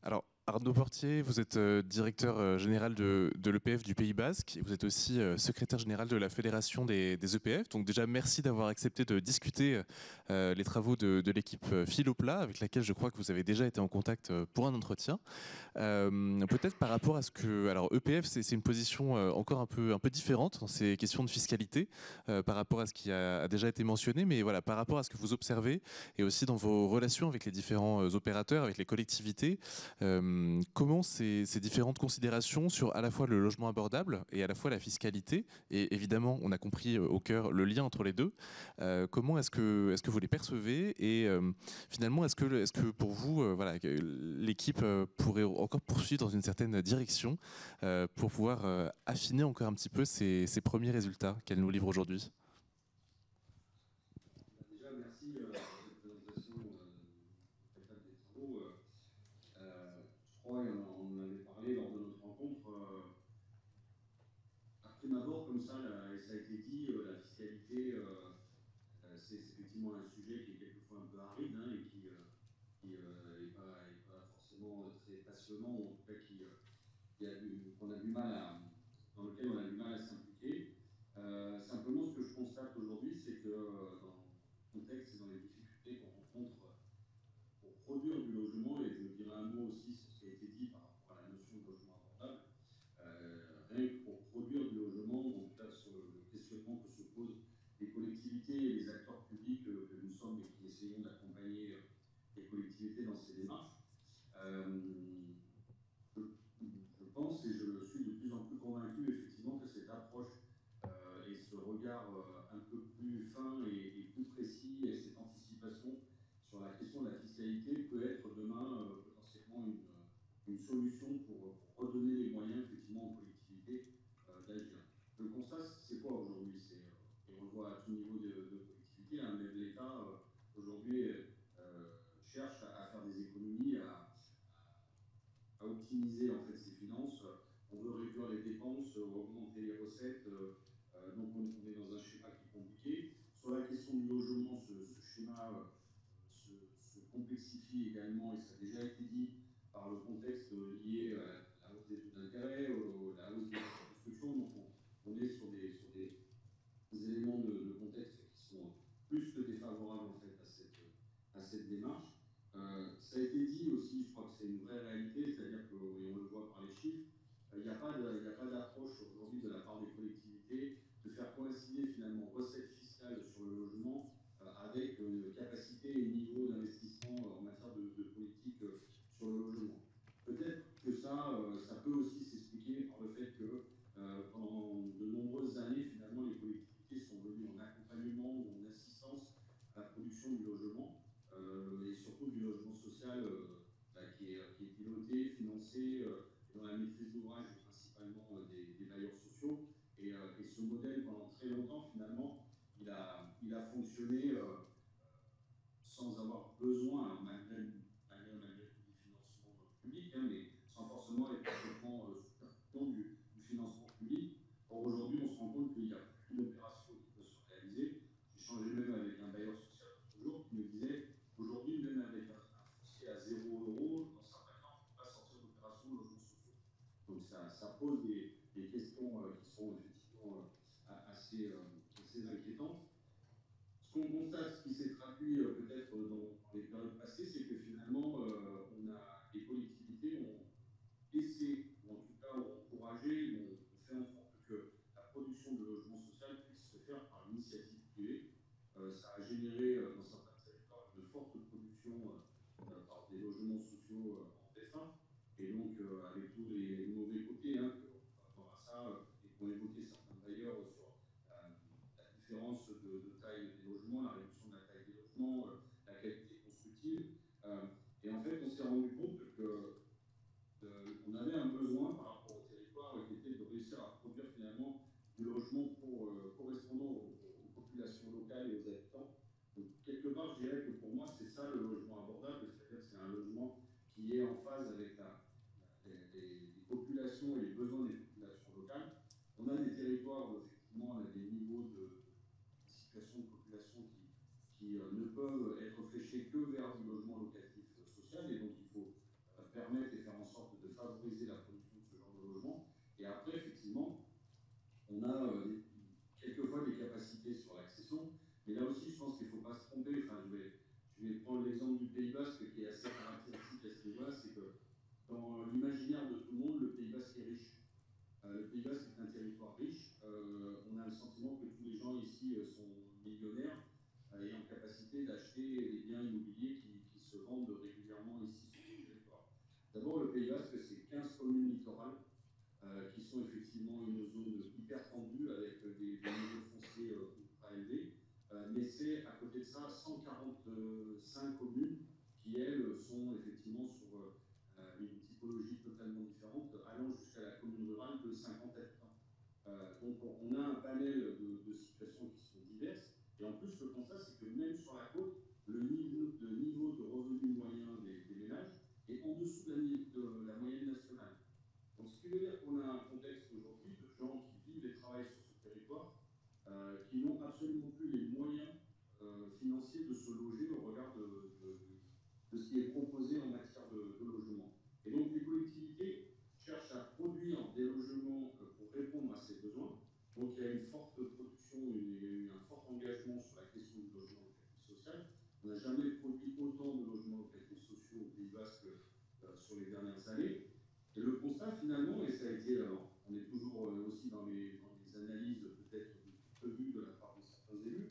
Alors, Arnaud Portier, vous êtes directeur général de l'EPF du Pays Basque et vous êtes aussi secrétaire général de la Fédération des EPF. Donc déjà, merci d'avoir accepté de discuter les travaux de l'équipe Philopla, avec laquelle je crois que vous avez déjà été en contact pour un entretien. Peut-être par rapport à ce que... Alors EPF, c'est une position encore un peu différente dans ces questions de fiscalité par rapport à ce qui a déjà été mentionné, mais voilà, par rapport à ce que vous observez et aussi dans vos relations avec les différents opérateurs, avec les collectivités, comment ces différentes considérations sur à la fois le logement abordable et à la fois la fiscalité, et évidemment on a compris au cœur le lien entre les deux, comment est-ce que vous les percevez et finalement est-ce que pour vous voilà, l'équipe pourrait encore poursuivre dans une certaine direction pour pouvoir affiner encore un petit peu ces premiers résultats qu'elle nous livre aujourd'hui? Déjà, merci pour cette présentation préfète des travaux. Je crois qu'on en avait parlé lors de notre rencontre. À prime abord, comme ça, et ça a été dit, la fiscalité, c'est effectivement un sujet qui est quelquefois un peu aride hein, et qui n'est pas forcément très passionnant, ou en tout cas dans lequel on a du mal à s'impliquer. Simplement, ce que je constate aujourd'hui, c'est que dans le contexte et dans les difficultés qu'on rencontre pour produire du logement, et je dirais un mot aussi sur ce qui a été dit par rapport à la notion de logement abordable, rien que pour produire du logement, en tout cas sur le questionnement que se posent les collectivités et les acteurs publics que nous sommes et qui essayons d'accompagner les collectivités dans ces démarches. Je pense, et je le suis de plus en plus convaincu, effectivement, que cette approche et ce regard un peu plus fin et plus précis, et cette anticipation sur la question de la fiscalité peut être demain potentiellement une solution pour redonner les moyens, effectivement, aux collectivités d'agir. Le constat, c'est quoi aujourd'hui? Et on le voit à tout niveau de collectivité, hein, même l'État, aujourd'hui, cherche à faire des économies, à optimiser en fait ses finances. On veut réduire les dépenses, augmenter les recettes. Donc on est dans un schéma qui est compliqué. Sur la question du logement, ce schéma se complexifie également, et ça a déjà été dit, par le contexte lié à la hausse des taux d'intérêt, à la hausse des constructions. Donc on est sur des éléments de contexte qui sont plus que défavorables en fait à cette démarche. Ça a été dit aussi, je crois que c'est une vraie réalité, c'est-à-dire que, et on le voit par les chiffres, il n'y a pas d'approche aujourd'hui de la part des collectivités de faire coïncider finalement recettes fiscales sur le logement avec capacité et niveau d'investissement en matière de politique sur le logement. Peut-être que ça peut aussi s'expliquer par le fait que pendant de nombreuses années, finalement, les collectivités sont venues en accompagnement ou en assistance à la production du logement. Et surtout du logement social qui est piloté, financé dans la maîtrise d'ouvrage principalement des bailleurs sociaux. Et ce modèle, pendant très longtemps, finalement, il a fonctionné sans avoir besoin, malgré tout, du financement public, hein, mais sans forcément être complètement sous du financement public. Or, aujourd'hui, on se rend compte qu'il y a plus d'opérations qui peuvent se réaliser. J'ai changé même avec un bailleur social l'autre jour qui me disait aujourd'hui, même avec un foncier à 0 €, dans certains cas, on ne peut pas sortir d'opération de logements sociaux. Donc ça pose des questions qui sont effectivement assez inquiétantes. Ce qu'on constate, ce qui s'est traduit peut-être dans les périodes passées, c'est que finalement, les collectivités ont laissé, ou en tout cas ont encouragé, ont fait en sorte que la production de logements sociaux puisse se faire par l'initiative privée. Ça a généré dans certains territoires de fortes productions par des logements sociaux en défunt, et donc avec tous les mauvais côtés hein, par rapport à ça, et qu'ont évoqué certains bailleurs sur la différence de taille des logements, la réduction de la taille des logements, la qualité constructive. Et en fait, on s'est rendu compte qu'on avait un besoin par rapport au territoire qui était de réussir à produire finalement du logement correspondant aux populations locales et aux habitants. Donc, quelque part, je dirais que pour moi, c'est ça le logement abordable, c'est-à-dire que c'est un logement qui est en phase avec les populations et les besoins des populations locales. On a des territoires où effectivement on a des niveaux de situation de population qui ne peuvent être fléchés que vers du logement locatif social, et donc il faut permettre et faire en sorte Pays Basque qui est assez caractéristique à ce niveau-là, c'est que dans l'imaginaire de tout le monde, le Pays Basque est riche. Le Pays Basque est un territoire riche. On a le sentiment que tous les gens ici sont millionnaires et en capacité d'acheter les biens immobiliers qui se vendent régulièrement ici sur le territoire. D'abord, le Pays Basque, c'est 15 communes littorales qui sont effectivement une zone hyper tendue avec des niveaux fonciers ultra élevés. Mais c'est à côté de ça 145 communes qui, elles, sont effectivement sur une typologie totalement différente, allant jusqu'à la commune rurale de 50 habitants. Donc on a un panel de situations qui sont diverses. Et en plus, le constat, c'est que même sur la côte, le niveau de revenu moyen des ménages est en dessous de la moyenne nationale. Donc ce qui veut dire qu'on a un contexte aujourd'hui de gens qui vivent et travaillent sur ce territoire, qui n'ont absolument plus les moyens financiers de se loger au regard de ce qui est proposé en matière de logement. Et donc les collectivités cherchent à produire des logements pour répondre à ces besoins. Donc il y a une forte production, il y a eu un fort engagement sur la question du logement locatif social. On n'a jamais produit autant de logements locatifs sociaux au Pays Basque sur les dernières années. Et le constat finalement, et ça a été, alors, on est toujours aussi dans les analyses peut-être prévues de la part de certains élus,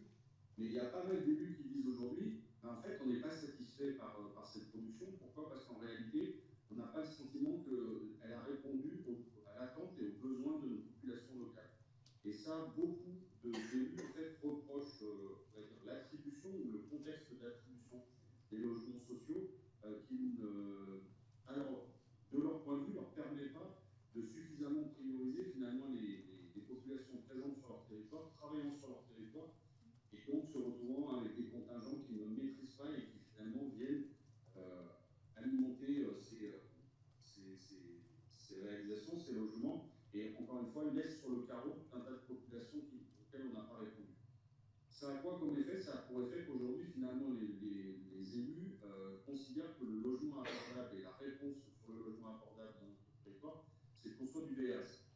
mais il y a pas mal d'élus qui disent aujourd'hui, en fait, on n'est pas satisfait par cette production. Pourquoi? Parce qu'en réalité, on n'a pas le sentiment qu'elle a répondu à l'attente et aux besoins de nos populations locales. Et ça, beaucoup d'élus en fait, reprochent l'attribution ou le contexte d'attribution des logements sociaux qui, alors, de leur point de vue, ne leur permet pas de suffisamment prioriser finalement les populations présentes sur leur territoire, travaillant sur leur territoire, et donc se retrouvant avec des contingents qui ne maîtrisent pas et qui finalement viennent alimenter ces réalisations, ces logements, et encore une fois laissent sur le carreau tout un tas de populations auxquelles on n'a pas répondu. Ça a quoi comme effet? Ça a pour effet qu'aujourd'hui finalement les élus considèrent que le logement abordable et la réponse sur le logement abordable dans notre territoire, c'est qu'on soit du BRS.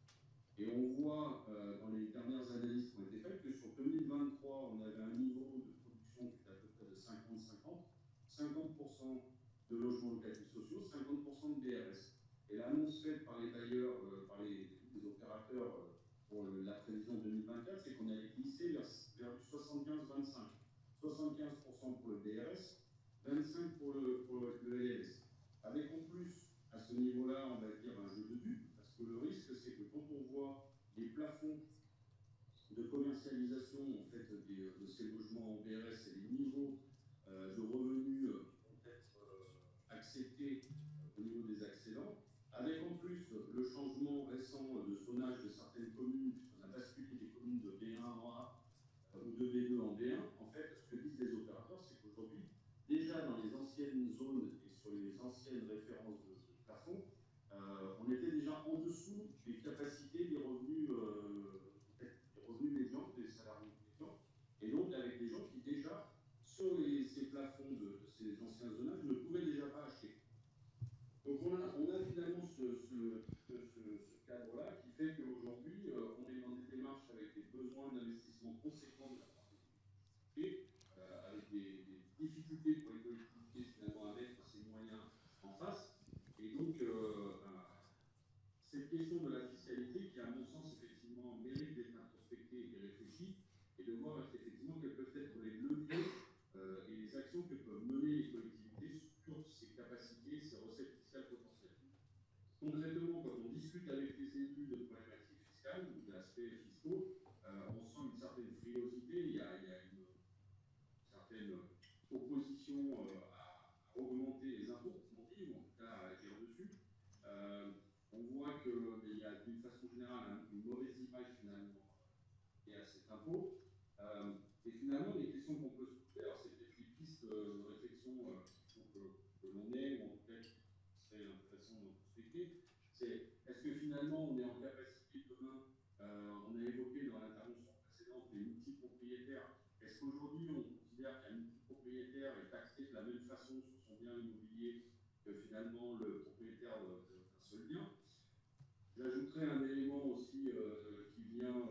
Et on voit dans les dernières analyses qui ont été faites que sur 2023, on avait un niveau de production qui était à peu près de 50-50, 50% de logements locatifs sociaux, 50% de BRS. Et l'annonce faite par les bailleurs, par les opérateurs pour la prévision 2024, c'est qu'on allait glisser vers du 75-25. 75% pour le BRS, 25% pour le LLS. Avec en plus, à ce niveau-là, on va dire un jeu de dupes, parce que le risque, c'est que quand on voit les plafonds de commercialisation en fait, de ces logements en BRS et les niveaux de revenus qui vont être acceptés au niveau des accédants, avec en plus le changement récent de zonage de certaines communes, puisqu'on a basculé des communes de B1 en A ou de B2 en B1, en fait, ce que disent les opérateurs, c'est qu'aujourd'hui, déjà dans les anciennes zones et sur les anciennes références de plafond, on était déjà en dessous des capacités des revenus médians, des salariés médians, et donc avec des gens qui déjà, sur ces plafonds de ces anciens zonages, ne pouvaient déjà pas acheter. Donc on a finalement ce cadre-là qui fait qu'aujourd'hui, on est dans des démarches avec des besoins d'investissement conséquents de la part des collectivités, avec des difficultés pour les collectivités finalement à mettre ces moyens en face. Et donc, cette question de la fiscalité qui, à mon sens, effectivement, mérite d'être introspectée et réfléchie, et de voir effectivement quels peuvent être les leviers et les actions que peuvent mener les collectivités sur ces capacités, ces recettes fiscales potentielles. Concrètement, quand on discute avec les élus de problématiques fiscales ou d'aspects fiscaux, on sent une certaine frilosité, il y a une certaine opposition à augmenter les impôts, comme on dit, ou en tout cas à agir dessus. On voit qu'il y a d'une façon générale une mauvaise image finalement liée à cet impôt. Et finalement, les questions qu'on peut se poser, alors c'est peut-être des pistes de réflexion qu'il faut que l'on ait, ou en tout cas qui serait intéressant de prospecter, c'est est-ce que finalement on est en capacité demain, on a évoqué dans l'intervention précédente les multipropriétaires, est-ce qu'aujourd'hui on considère qu'un multipropriétaire est taxé de la même façon sur son bien immobilier que finalement le propriétaire d'un seul bien? J'ajouterais un élément aussi qui vient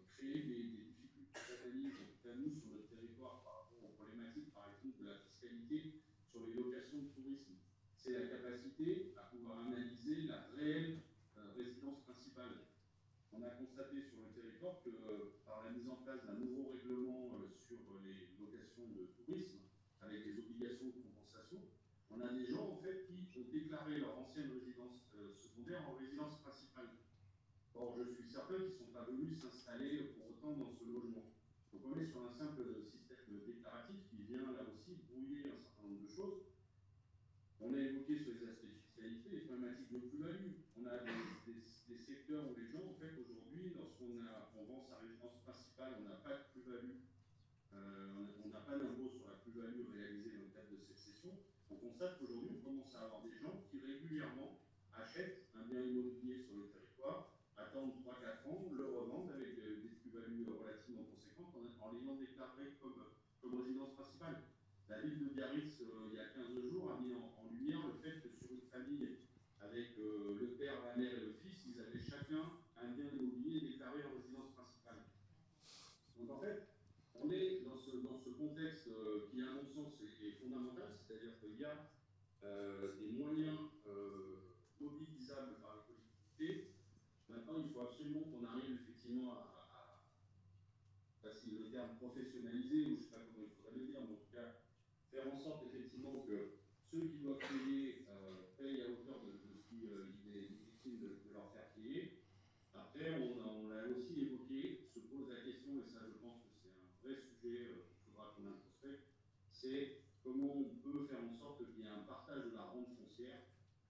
créer des difficultés d'analyse, en tout cas nous, sur notre territoire, par rapport aux problématiques, par exemple, de la fiscalité sur les c'est la capacité à pouvoir analyser la réelle résidence principale. On a constaté sur le territoire que par la mise en place d'un nouveau règlement sur les locations de tourisme, avec des obligations de compensation, on a des gens en fait qui ont déclaré leur ancienne résidence secondaire en résidence principale. Or, je suis certain qu'ils ne sont pas venus s'installer pour autant dans ce logement. Donc on est sur un simple système déclaratif qui vient là aussi brouiller un certain nombre de choses. On a évoqué sur les aspects de fiscalité les problématiques de plus-value. On a des secteurs où les gens, en fait, aujourd'hui, lorsqu'on vend sa résidence principale, on n'a pas de plus-value, on n'a pas d'impôt sur la plus-value réalisée dans le cadre de cette cession. On constate qu'aujourd'hui, on commence à avoir des gens qui régulièrement achètent un bien immobilier sur le territoire, attendent 3-4 ans, le revendent avec des plus-values relativement conséquentes en l'ayant déclaré comme résidence principale. La ville de Biarritz, il y a 15 jours, a mis en lumière le fait que sur une famille avec le père, la mère et le fils, ils avaient chacun un bien immobilier déclaré en résidence principale. Donc en fait, on est dans ce contexte qui, à mon sens, est fondamental, c'est-à-dire qu'il y a des moyens mobilisables par les collectivités. Maintenant, il faut absolument qu'on arrive effectivement à passer le terme professionnaliser, ou je ne sais pas comment il faudrait le dire, mais en tout cas, faire en sorte effectivement que ceux qui doivent payer payent à hauteur de ce qu'il est difficile de leur faire payer. Après, on l'a aussi évoqué, se pose la question, et ça je pense que c'est un vrai sujet qu'il faudra qu'on introspecte, c'est comment on peut faire en sorte qu'il y ait un partage de la rente foncière.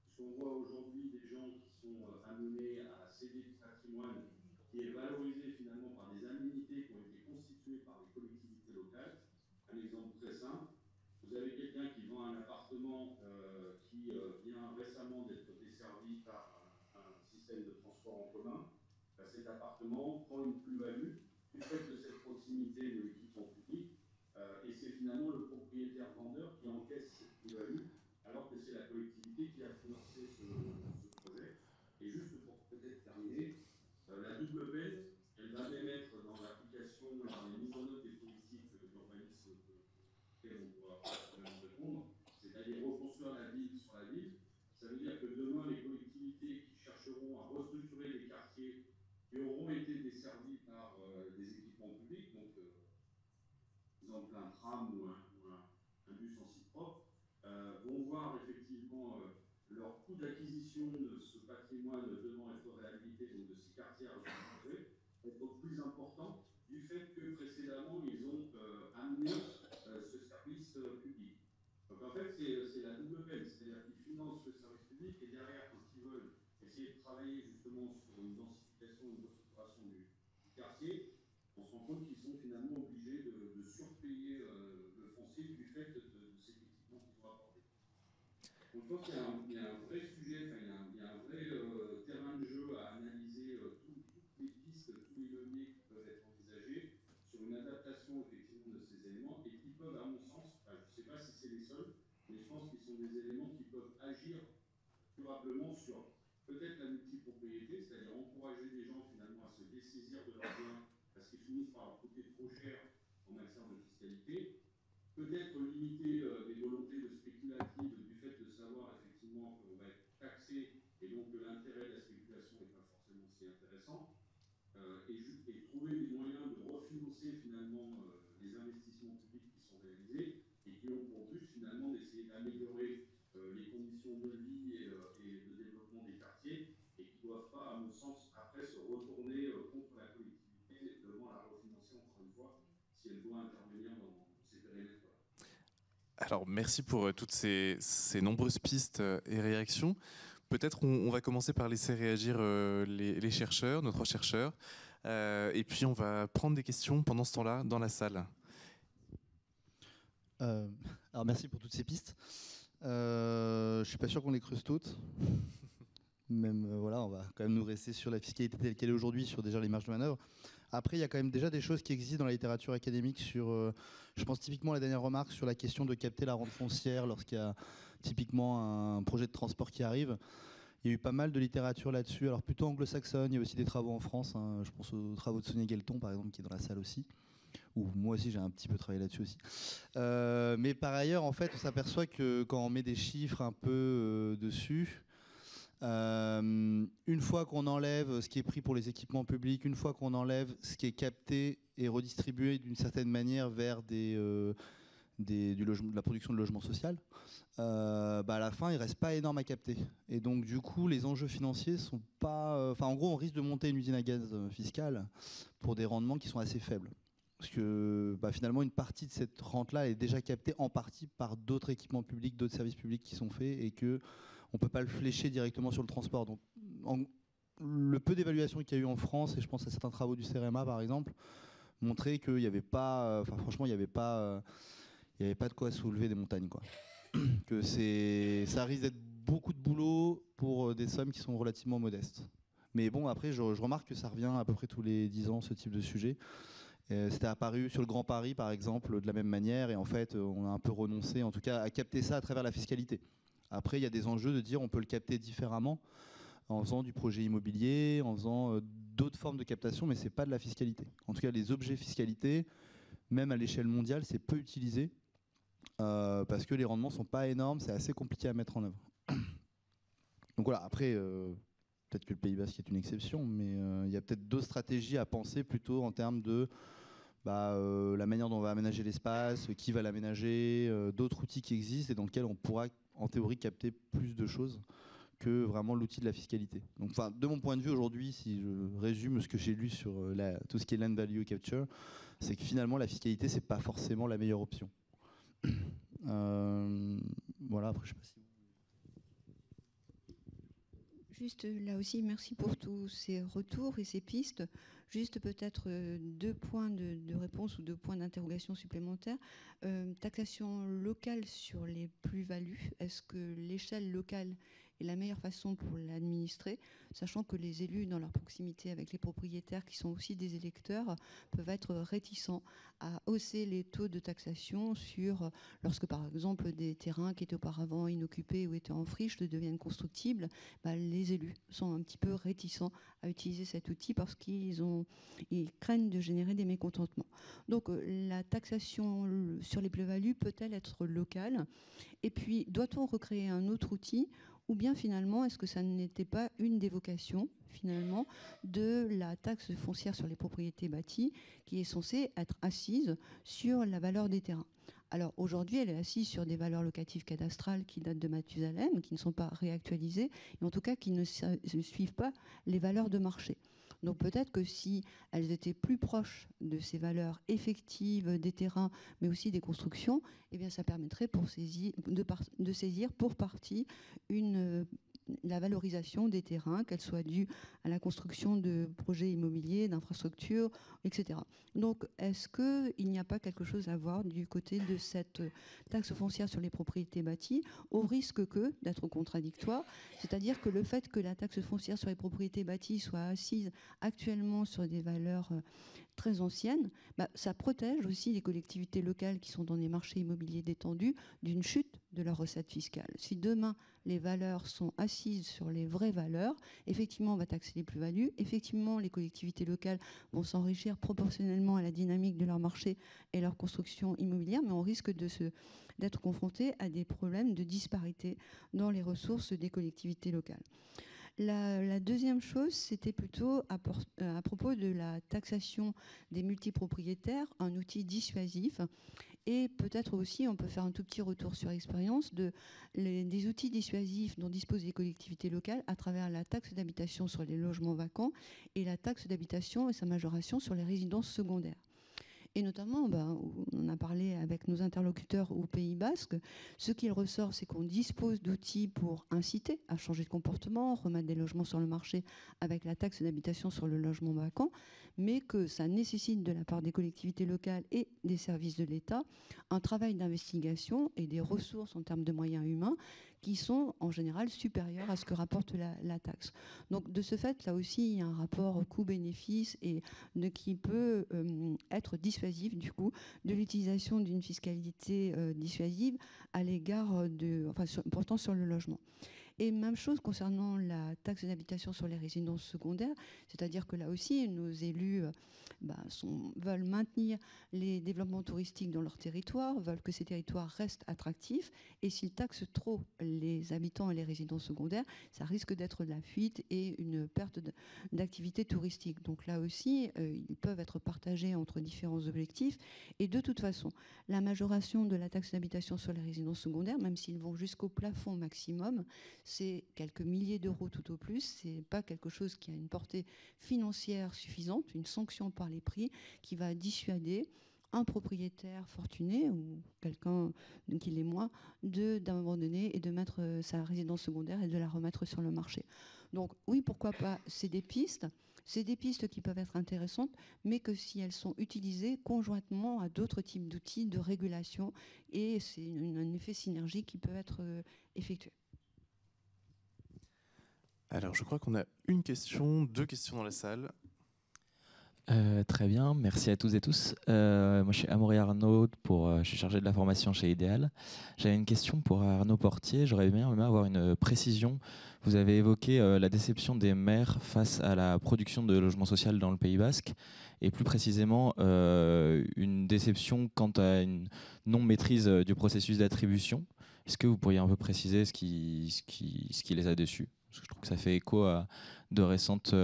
Puisqu'on voit aujourd'hui des gens qui sont amenés à céder du patrimoine qui est valorisé finalement par des aménités qui ont été constituées par les collectivités locales. Un exemple très simple, vous avez quelqu'un qui vend un appartement qui vient récemment d'être desservi par un système de transport en commun. Cet appartement prend une plus-value du fait de cette proximité de l'équipement public et c'est finalement le propriétaire vendeur qui encaisse cette plus-value alors que c'est la collectivité qui a financé ce projet. Et juste pour peut-être terminer, la double peine, elle va même être dans l'application, dans les mises en œuvre des politiques d'urbanisme auxquelles on pourra probablement répondre, c'est-à-dire reconstruire la ville sur la ville. Ça veut dire que demain, les collectivités qui chercheront à restructurer les quartiers qui auront été desservis par des équipements publics, donc par exemple un tram ou un bus en site propre, vont voir effectivement leur coût d'acquisition de ce patrimoine devant être réhabilité, donc de ces quartiers à restructurer, être plus important du fait que précédemment ils ont amené ce service public. Donc en fait c'est la double peine, c'est-à-dire qu'ils financent le service public et derrière quand ils veulent essayer de travailler justement sur une densification, une restructuration du quartier, on se rend compte qu'ils sont finalement obligés de surpayer le foncier du fait de ces équipements qu'ils vont apporter. Donc je pense qu'il y a un vrai sujet, enfin, il y a un vrai terrain de jeu à analyser toutes les pistes, tous les leviers qui peuvent être envisagés sur une adaptation effectivement de ces éléments et qui peuvent, à mon sens, enfin, je ne sais pas si c'est les seuls, mais je pense qu'ils sont des éléments qui peuvent agir durablement sur peut-être la multipropriété, c'est-à-dire encourager les gens finalement à se dessaisir de leurs biens parce qu'ils finissent par leur coûter trop cher en matière de fiscalité, peut-être limiter les volontés de spéculatives du fait de savoir effectivement qu'on va être taxé et donc que l'intérêt de la spéculation n'est pas forcément si intéressant, et trouver des moyens de refinancer finalement les investissements publics qui sont réalisés et qui ont pour but finalement d'essayer d'améliorer les conditions de vie et de développement des quartiers et qui ne doivent pas, à mon sens, après se retourner contre la collectivité devant la refinancer encore une fois si elle doit intervenir dans ces périmètres-là. Alors merci pour toutes ces nombreuses pistes et réactions. Peut-être on va commencer par laisser réagir les chercheurs, nos 3 chercheurs, et puis on va prendre des questions pendant ce temps-là dans la salle. Alors merci pour toutes ces pistes. Je suis pas sûr qu'on les creuse toutes. Même voilà, on va quand même nous rester sur la fiscalité telle qu'elle est aujourd'hui, sur déjà les marges de manœuvre. Après, il y a quand même déjà des choses qui existent dans la littérature académique sur, je pense typiquement à la dernière remarque sur la question de capter la rente foncière lorsqu'il y a typiquement un projet de transport qui arrive. Il y a eu pas mal de littérature là-dessus, alors plutôt anglo-saxonne, il y a aussi des travaux en France, hein, je pense aux travaux de Sonia Guelton par exemple qui est dans la salle aussi, où moi aussi j'ai un petit peu travaillé là-dessus aussi. Mais par ailleurs, en fait, on s'aperçoit que quand on met des chiffres un peu dessus, une fois qu'on enlève ce qui est pris pour les équipements publics, une fois qu'on enlève ce qui est capté et redistribué d'une certaine manière vers de la production de logement social, à la fin, il ne reste pas énorme à capter. Et donc, du coup, les enjeux financiers sont pas... en gros, on risque de monter une usine à gaz fiscale pour des rendements qui sont assez faibles. Parce que finalement, une partie de cette rente-là est déjà captée en partie par d'autres équipements publics, d'autres services publics qui sont faits et qu'on ne peut pas le flécher directement sur le transport. Donc, le peu d'évaluation qu'il y a eu en France, et je pense à certains travaux du CEREMA par exemple, montraient qu'il n'y avait pas... franchement, il n'y avait pas de quoi soulever des montagnes, quoi. Que ça risque d'être beaucoup de boulot pour des sommes qui sont relativement modestes. Mais bon, après, je remarque que ça revient à peu près tous les 10 ans, ce type de sujet. C'était apparu sur le Grand Paris, par exemple, de la même manière, et en fait, on a un peu renoncé, en tout cas, à capter ça à travers la fiscalité. Après, il y a des enjeux de dire on peut le capter différemment, en faisant du projet immobilier, en faisant d'autres formes de captation, mais c'est pas de la fiscalité. En tout cas, les objets fiscalité, même à l'échelle mondiale, c'est peu utilisé, parce que les rendements sont pas énormes, c'est assez compliqué à mettre en œuvre. Donc voilà, après... peut-être que le Pays Basque est une exception, mais il y a peut-être d'autres stratégies à penser plutôt en termes de la manière dont on va aménager l'espace, qui va l'aménager, d'autres outils qui existent et dans lesquels on pourra en théorie capter plus de choses que vraiment l'outil de la fiscalité. Donc, de mon point de vue aujourd'hui, si je résume ce que j'ai lu sur tout ce qui est land value capture, c'est que finalement la fiscalité c'est pas forcément la meilleure option. Voilà, après je sais pas si... Juste là aussi, merci pour tous ces retours et ces pistes. Juste peut-être 2 points de réponse ou 2 points d'interrogation supplémentaires. Taxation locale sur les plus-values. Est-ce que l'échelle locale est la meilleure façon pour l'administrer, sachant que les élus, dans leur proximité avec les propriétaires, qui sont aussi des électeurs, peuvent être réticents à hausser les taux de taxation lorsque, par exemple, des terrains qui étaient auparavant inoccupés ou étaient en friche deviennent constructibles. Les élus sont un petit peu réticents à utiliser cet outil parce qu'ils craignent de générer des mécontentements. Donc, la taxation sur les plus-values peut-elle être locale? Et puis, doit-on recréer un autre outil? Ou bien finalement, est-ce que ça n'était pas une des vocations finalement de la taxe foncière sur les propriétés bâties qui est censée être assise sur la valeur des terrains? Alors aujourd'hui, elle est assise sur des valeurs locatives cadastrales qui datent de Mathusalem, qui ne sont pas réactualisées, et en tout cas qui ne suivent pas les valeurs de marché. Donc peut-être que si elles étaient plus proches de ces valeurs effectives des terrains, mais aussi des constructions, eh bien ça permettrait de saisir pour partie la valorisation des terrains, qu'elle soit due à la construction de projets immobiliers, d'infrastructures, etc. Donc, est-ce qu'il n'y a pas quelque chose à voir du côté de cette taxe foncière sur les propriétés bâties, au risque d'être contradictoire, c'est-à-dire que le fait que la taxe foncière sur les propriétés bâties soit assise actuellement sur des valeurs très anciennes, ça protège aussi les collectivités locales qui sont dans des marchés immobiliers détendus d'une chute de leurs recettes fiscales. Si demain, les valeurs sont assises sur les vraies valeurs, effectivement, on va taxer les plus-values, effectivement, les collectivités locales vont s'enrichir proportionnellement à la dynamique de leur marché et leur construction immobilière, mais on risque d'être confronté à des problèmes de disparité dans les ressources des collectivités locales. La deuxième chose, c'était plutôt à propos de la taxation des multipropriétaires, un outil dissuasif. Et peut-être aussi, on peut faire un tout petit retour sur l'expérience des outils dissuasifs dont disposent les collectivités locales à travers la taxe d'habitation sur les logements vacants et la taxe d'habitation et sa majoration sur les résidences secondaires. Et notamment, on a parlé avec nos interlocuteurs au Pays Basque, ce qu'il ressort, c'est qu'on dispose d'outils pour inciter à changer de comportement, remettre des logements sur le marché avec la taxe d'habitation sur le logement vacant, mais que ça nécessite de la part des collectivités locales et des services de l'État un travail d'investigation et des ressources en termes de moyens humains qui sont en général supérieurs à ce que rapporte la taxe. Donc de ce fait, là aussi, il y a un rapport coût-bénéfice et qui peut être dissuasif du coup de l'utilisation d'une fiscalité dissuasive à l'égard portant sur le logement. Et même chose concernant la taxe d'habitation sur les résidences secondaires, c'est-à-dire que là aussi, nos élus veulent maintenir les développements touristiques dans leur territoire, veulent que ces territoires restent attractifs, et s'ils taxent trop les habitants et les résidences secondaires, ça risque d'être de la fuite et une perte d'activité touristique. Donc là aussi, ils peuvent être partagés entre différents objectifs, et de toute façon, la majoration de la taxe d'habitation sur les résidences secondaires, même s'ils vont jusqu'au plafond maximum, c'est quelques milliers d'euros tout au plus, c'est pas quelque chose qui a une portée financière suffisante, une sanction par les prix qui va dissuader un propriétaire fortuné ou quelqu'un qui l'est moins d'abandonner et de mettre sa résidence secondaire et de la remettre sur le marché. Donc oui, pourquoi pas, c'est des pistes qui peuvent être intéressantes, mais que si elles sont utilisées conjointement à d'autres types d'outils de régulation, et c'est un effet synergie qui peut être effectué. Alors, je crois qu'on a une question, 2 questions dans la salle. Très bien, merci à tous et tous. Moi, je suis Amaury Arnaud, je suis chargé de la formation chez Idéal. J'avais une question pour Arnaud Portier. J'aurais bien aimé avoir une précision. Vous avez évoqué la déception des maires face à la production de logements sociaux dans le Pays Basque, et plus précisément une déception quant à une non-maîtrise du processus d'attribution. Est-ce que vous pourriez un peu préciser ce qui les a déçus? Parce que je trouve que ça fait écho à de récentes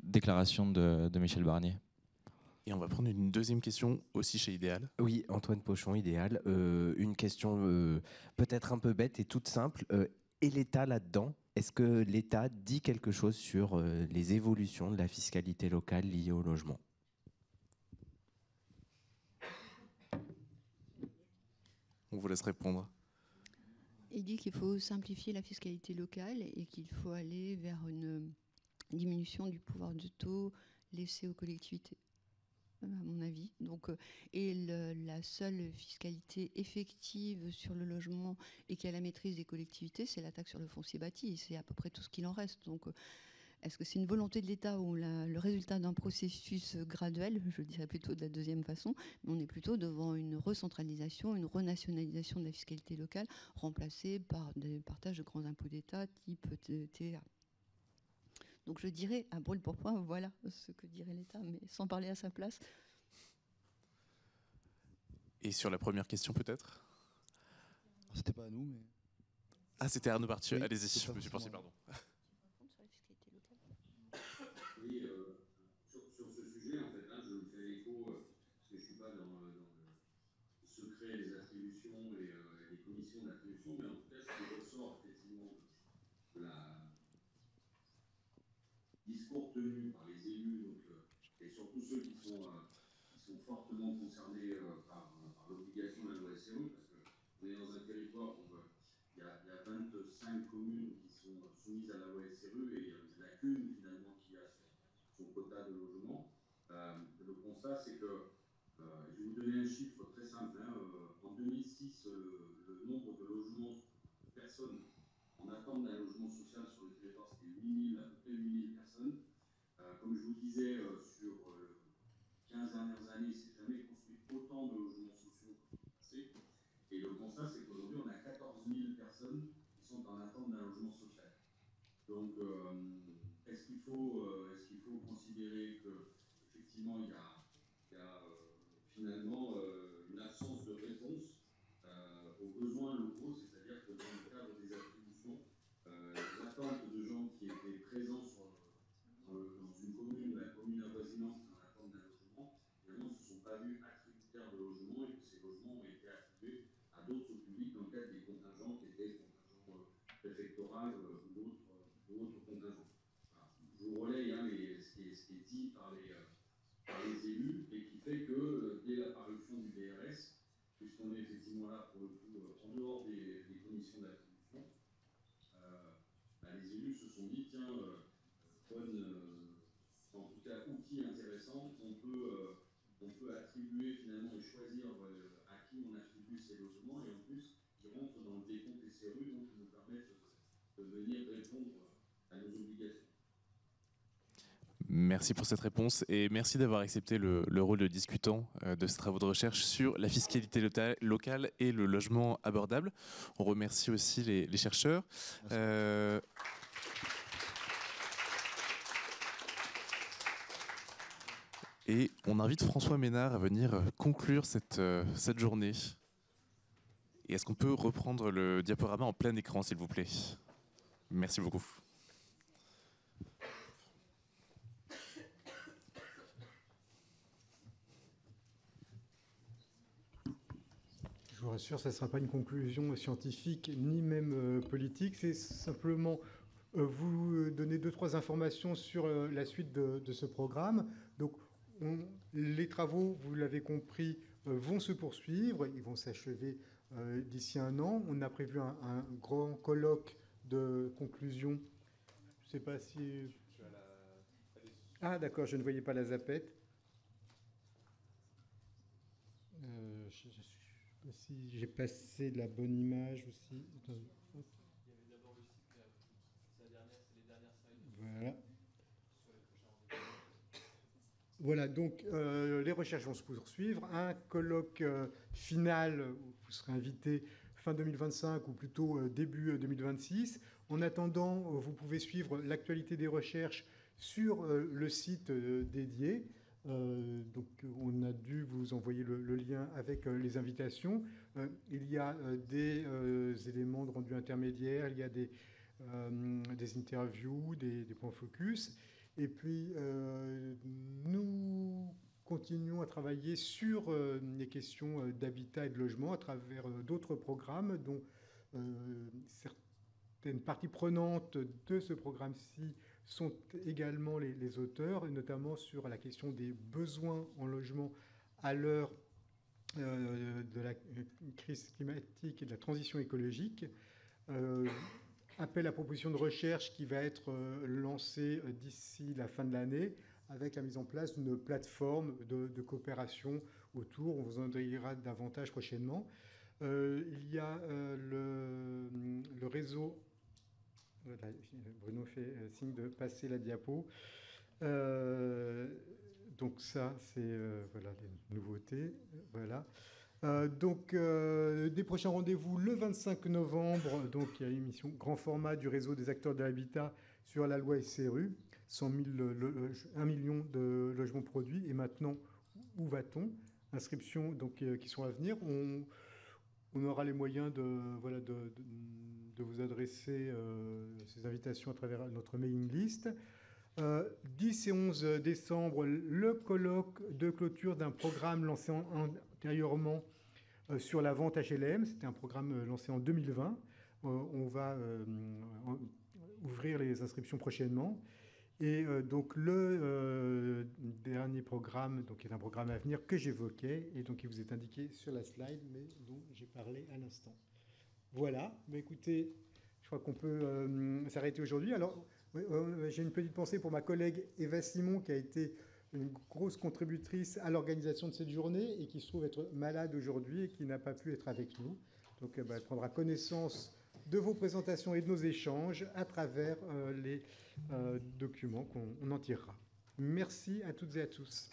déclarations de Michel Barnier. Et on va prendre une deuxième question aussi chez Idéal. Oui, Antoine Pochon, Idéal. Une question peut-être un peu bête et toute simple. Et l'État là-dedans, est-ce que l'État dit quelque chose sur les évolutions de la fiscalité locale liée au logement? On vous laisse répondre. Il dit qu'il faut simplifier la fiscalité locale et qu'il faut aller vers une diminution du pouvoir de taux laissé aux collectivités, à mon avis. Donc, la seule fiscalité effective sur le logement et qui a la maîtrise des collectivités, c'est la taxe sur le foncier bâti. C'est à peu près tout ce qu'il en reste. Donc, est-ce que c'est une volonté de l'État ou le résultat d'un processus graduel? Je dirais plutôt de la deuxième façon. Mais on est plutôt devant une recentralisation, une renationalisation de la fiscalité locale, remplacée par des partages de grands impôts d'État type TVA. Donc je dirais, à brûle pour point, voilà ce que dirait l'État, mais sans parler à sa place. Et sur la première question, peut-être? C'était pas à nous, mais... Ah, c'était Arnaud Portier. Oui, allez-y, c'est je pas me suis pensé, forcément- pardon. Oui, sur ce sujet, en fait, là, je me fais écho, parce que je ne suis pas dans le secret des attributions et des commissions d'attribution, mais en tout cas, ce qui ressort effectivement de la discours tenu par les élus, donc, et surtout ceux qui sont fortement concernés par l'obligation de la loi SRU, parce qu'on est dans un territoire où il y a 25 communes qui sont soumises à la loi SRU, et il n'y en a qu'une finalement qui a son quota de logement. Le constat, c'est que, je vais vous donner un chiffre très simple, hein, en 2006, le nombre de logements de personnes en attente d'un logement social sur le territoire, c'était 8000, à peu près 8000 personnes. Comme je vous disais, sur 15 dernières années, il ne s'est jamais construit autant de logements sociaux que le passé. Et le constat, c'est qu'aujourd'hui, on a 14 000 personnes qui sont en attente d'un logement social. Donc, est-ce qu'il faut considérer qu'effectivement, il y a finalement une absence de réponse aux besoins locaux, c'est-à-dire que dans le cadre des attributions, l'attente de gens qui étaient présents dans une commune, la commune avoisinante, qui est en attente d'un logement, finalement, ne se sont pas vus attributaires de logements, et que ces logements ont été attribués à d'autres publics dans le cadre des contingents qui étaient contingents préfectoraux ou d'autres contingents. Voilà. Je vous relaye hein, ce qui est dit par les élus, et qui fait que dès la parution du DRS, puisqu'on est effectivement là pour le coup en dehors des commissions d'attribution, les élus se sont dit tiens, en tout cas outil intéressant, on peut attribuer finalement et choisir à qui on attribue ces logements, et en plus qui rentrent dans le décompte SRU, donc qui nous permettent de venir répondre à nos obligations. Merci pour cette réponse et merci d'avoir accepté le rôle de discutant de ces travaux de recherche sur la fiscalité locale et le logement abordable. On remercie aussi les chercheurs. Et on invite François Ménard à venir conclure cette journée. Et est-ce qu'on peut reprendre le diaporama en plein écran, s'il vous plaît? Merci beaucoup. Je vous rassure, ça ne sera pas une conclusion scientifique ni même politique. C'est simplement vous donner 2-3 informations sur la suite de ce programme. Donc, les travaux, vous l'avez compris, vont se poursuivre. Ils vont s'achever d'ici 1 an. On a prévu un grand colloque de conclusion. Je ne sais pas si... Ah, d'accord, je ne voyais pas la zapette. Je ne sais pas si j'ai passé la bonne image aussi. Voilà. Voilà, donc les recherches vont se poursuivre. Un colloque final, où vous serez invité fin 2025 ou plutôt début 2026. En attendant, vous pouvez suivre l'actualité des recherches sur le site dédié. Donc on a dû vous envoyer le lien avec les invitations. Il y a des éléments de rendu intermédiaire, il y a des interviews, des points focus. Et puis, nous continuons à travailler sur les questions d'habitat et de logement à travers d'autres programmes dont certaines parties prenantes de ce programme-ci sont également les auteurs, et notamment sur la question des besoins en logement à l'heure de la crise climatique et de la transition écologique. Appel à proposition de recherche qui va être lancé d'ici la fin de l'année avec la mise en place d'une plateforme de coopération autour. On vous en dira davantage prochainement. Il y a le réseau... Voilà, Bruno fait signe de passer la diapo. Donc ça, c'est voilà, les nouveautés. Voilà. Donc, des prochains rendez-vous le 25 novembre. Donc, il y a une émission grand format du réseau des acteurs de l'habitat sur la loi SRU. 100 1 million de logements produits. Et maintenant, où va-t-on? Inscriptions donc, qui sont à venir. On aura les moyens voilà, de vous adresser ces invitations à travers notre mailing list. 10 et 11 décembre, le colloque de clôture d'un programme lancé antérieurement sur la vente HLM. C'était un programme lancé en 2020. On va ouvrir les inscriptions prochainement. Et donc le dernier programme, donc, qui est un programme à venir que j'évoquais, et donc qui vous est indiqué sur la slide, mais dont j'ai parlé à l'instant. Voilà, mais écoutez, je crois qu'on peut s'arrêter aujourd'hui. Alors, j'ai une petite pensée pour ma collègue Eva Simon, qui a été une grosse contributrice à l'organisation de cette journée et qui se trouve être malade aujourd'hui et qui n'a pas pu être avec nous. Donc, elle prendra connaissance de vos présentations et de nos échanges à travers les documents qu'on en tirera. Merci à toutes et à tous.